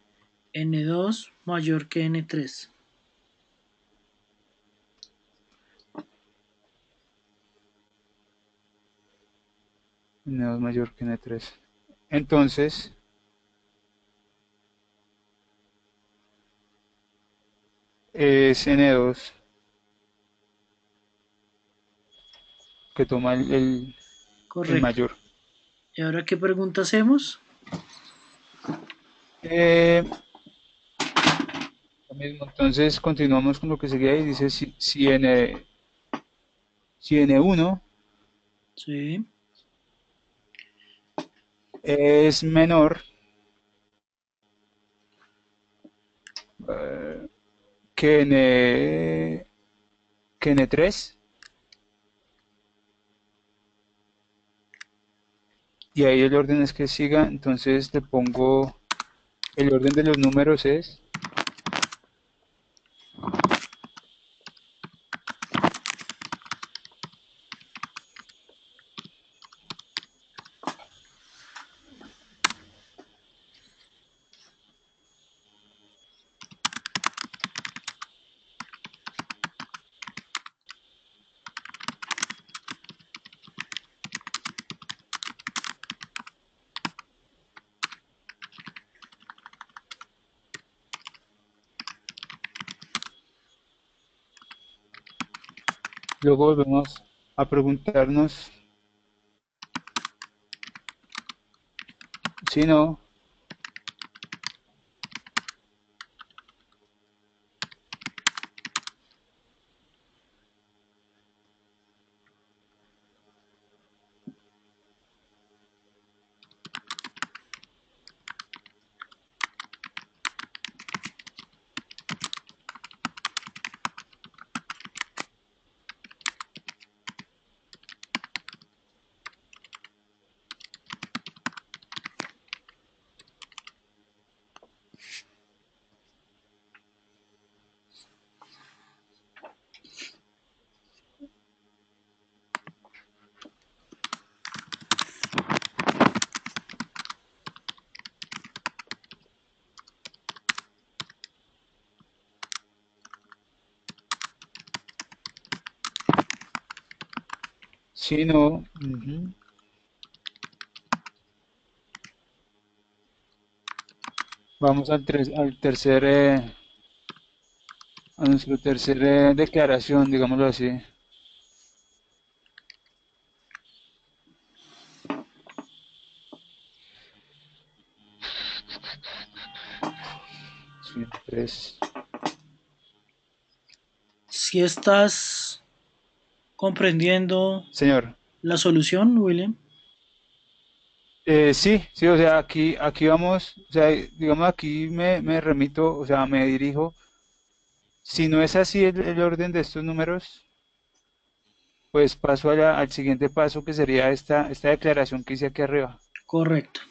N2 mayor que N3. N2 mayor que N3. Entonces, es N2 que toma el Correcto. mayor. ¿Y ahora qué pregunta hacemos? Eh, lo mismo, entonces continuamos con lo que seguía y dice si N1 Sí, es menor eh, que N3, y ahí el orden es que siga, entonces le pongo el orden de los números es, luego volvemos a preguntarnos si no, si no, vamos al tercer, a nuestra tercera declaración, digámoslo así. Sí, tres. si estás comprendiendo Señor, la solución, William. sí, sí, o sea, aquí vamos, o sea, digamos aquí me remito, o sea, me dirijo. Si no es así el orden de estos números, pues paso al siguiente paso que sería esta declaración que hice aquí arriba. Correcto.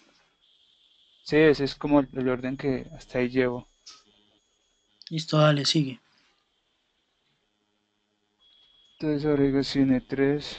Sí, ese es como el orden que hasta ahí llevo. Listo, dale, sigue. Entonces ahora digo si N3,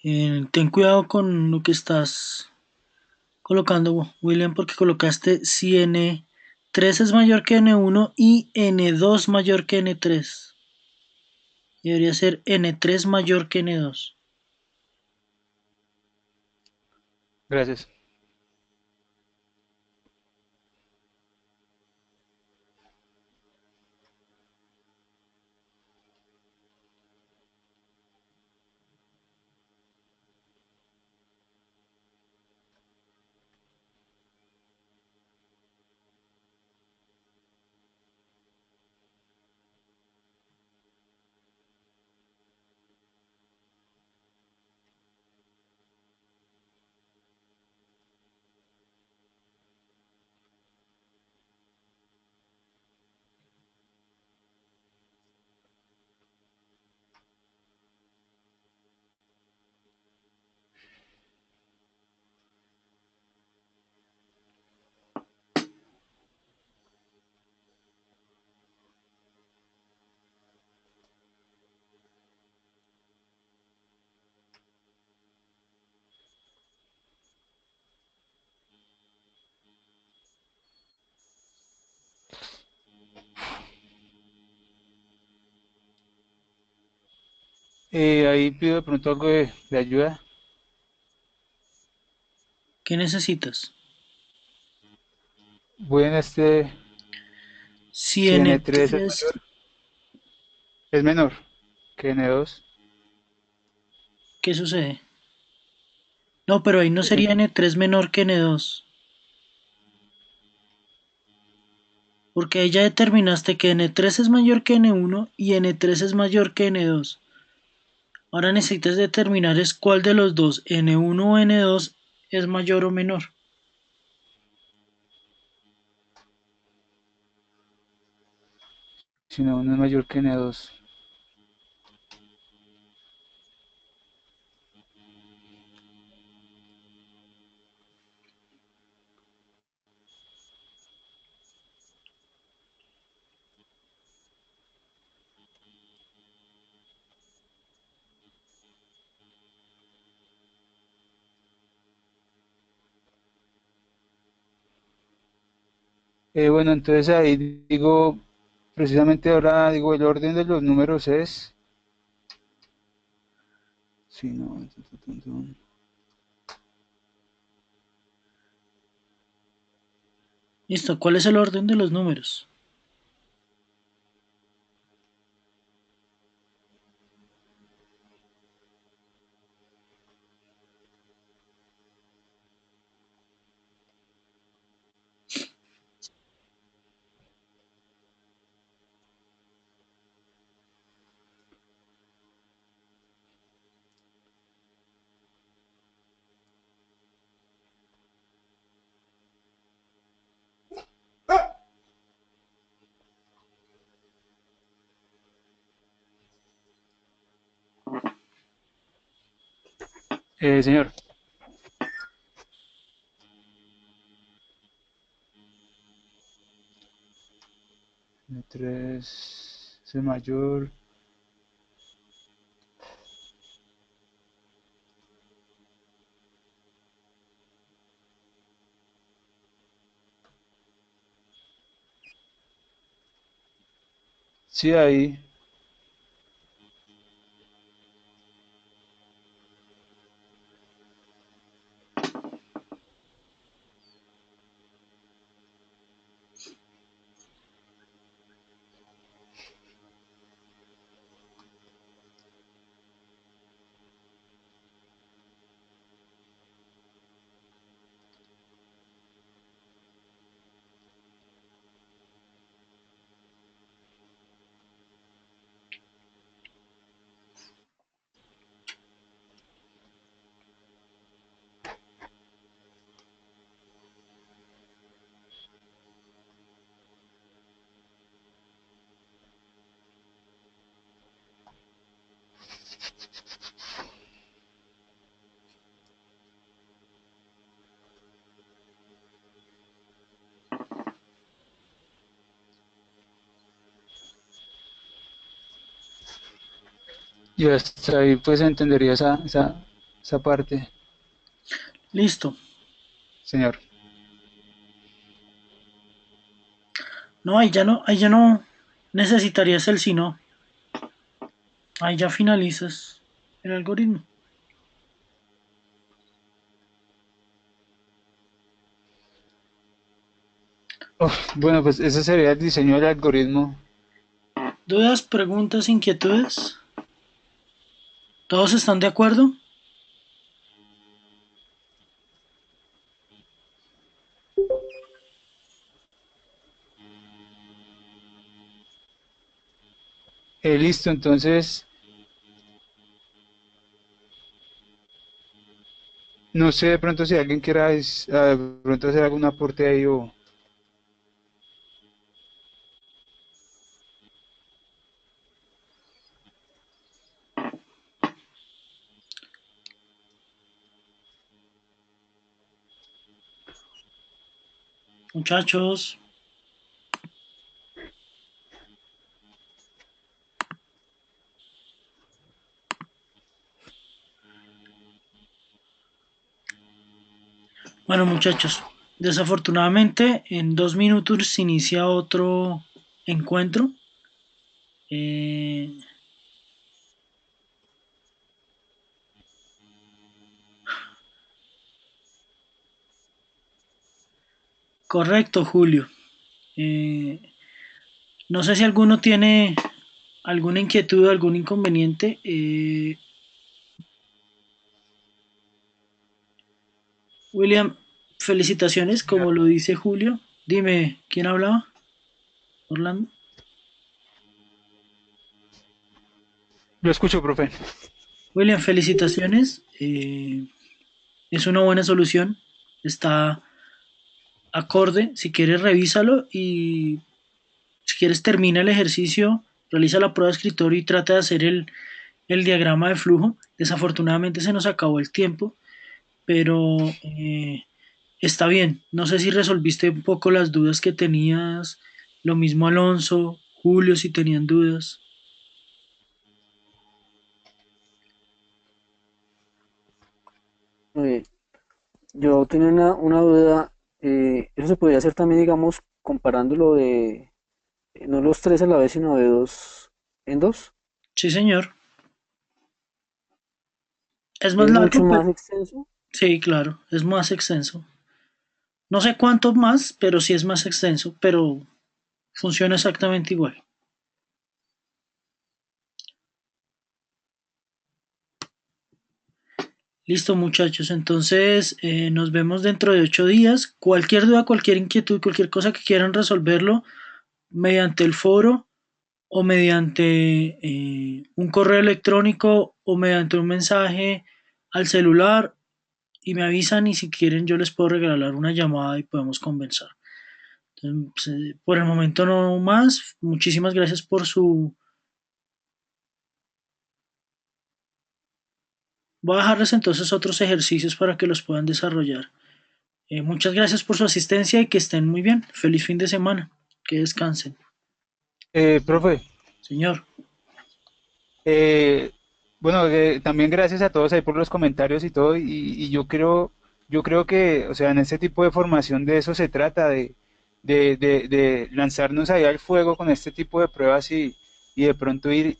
Ten cuidado con lo que estás colocando, William, porque colocaste si N3 es mayor que N1 y N2 mayor que N3. Debería ser N3 mayor que N2. gracias. Ahí pido de pronto algo de ayuda. ¿Qué necesitas? Voy en este, Si si n N3 es tres, mayor, es menor que N2. ¿qué sucede? No, pero ahí no sería N3 menor que N2, porque ahí ya determinaste que N3 es mayor que N1 y N3 es mayor que N2. Ahora necesitas determinar es cuál de los dos, N1 o N2, es mayor o menor. Si no, uno es mayor que N2. Bueno, entonces ahí digo, precisamente ahora digo, el orden de los números es, si no, Listo, ¿cuál es el orden de los números? señor, N3 es el mayor. Sí, ahí. Yo hasta ahí pues entendería esa parte, Listo. señor. No, ahí ya no necesitarías el si no. Ahí ya finalizas el algoritmo. Bueno, pues ese sería el diseño del algoritmo. ¿Dudas, preguntas, inquietudes? ¿Todos están de acuerdo? Listo, entonces, no sé de pronto si alguien quiera de pronto hacer algún aporte ahí o... Muchachos, bueno muchachos, desafortunadamente en 2 minutos se inicia otro encuentro. Eh, Correcto, Julio. Eh, no sé si alguno tiene alguna inquietud, algún inconveniente. William, felicitaciones, Señor, como lo dice Julio. Dime, ¿quién hablaba? Orlando. lo escucho, profe. William, felicitaciones. Es una buena solución. Está acorde. Si quieres, revísalo y si quieres, termina el ejercicio, realiza la prueba de escritorio y trata de hacer el diagrama de flujo. Desafortunadamente se nos acabó el tiempo, pero está bien. No sé si resolviste un poco las dudas que tenías. Lo mismo Alonso, Julio, si tenían dudas. Eh, yo tenía una duda, eso se podría hacer también, digamos, comparándolo de, no los tres a la vez, sino de dos en dos. Sí, señor. Es más Es mucho largo, pero más extenso. sí, claro, es más extenso. No sé cuánto más, pero sí es más extenso, pero funciona exactamente igual. Listo, muchachos. Entonces, nos vemos dentro de 8 días. Cualquier duda, cualquier inquietud, cualquier cosa que quieran resolverlo mediante el foro o mediante un correo electrónico o mediante un mensaje al celular y me avisan y si quieren yo les puedo regalar una llamada y podemos conversar. Entonces, por el momento no más. Muchísimas gracias por su... Voy a dejarles entonces otros ejercicios para que los puedan desarrollar. Muchas gracias por su asistencia y que estén muy bien. Feliz fin de semana. Que descansen. Profe, Señor. eh, bueno, también gracias a todos ahí por los comentarios y todo, y yo creo que, o sea, en este tipo de formación de eso se trata, de lanzarnos ahí al fuego con este tipo de pruebas y de pronto ir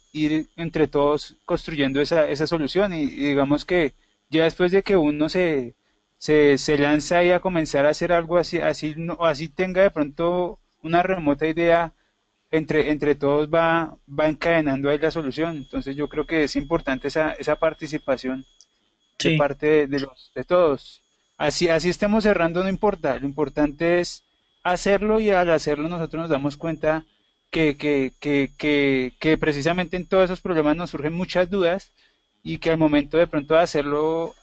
entre todos construyendo esa solución, y digamos que ya después de que uno se lanza ahí a comenzar a hacer algo así, así, así tenga de pronto una remota idea entre todos va encadenando ahí la solución. Entonces yo creo que es importante esa participación de Sí, parte de todos. Así estemos cerrando, no importa. Lo importante es hacerlo y al hacerlo nosotros nos damos cuenta que precisamente en todos esos problemas nos surgen muchas dudas y que al momento de pronto de hacerlo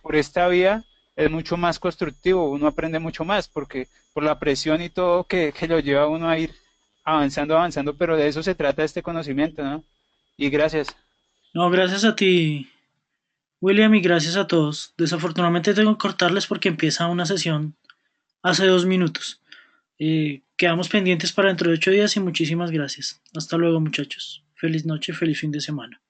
por esta vía es mucho más constructivo, uno aprende mucho más porque por la presión y todo que lo lleva a uno a ir avanzando, pero de eso se trata este conocimiento, ¿no? Y gracias. no, gracias a ti, William, y gracias a todos. Desafortunadamente tengo que cortarles porque empieza una sesión hace 2 minutos. Quedamos pendientes para dentro de 8 días y muchísimas gracias. Hasta luego, muchachos. Feliz noche, feliz fin de semana.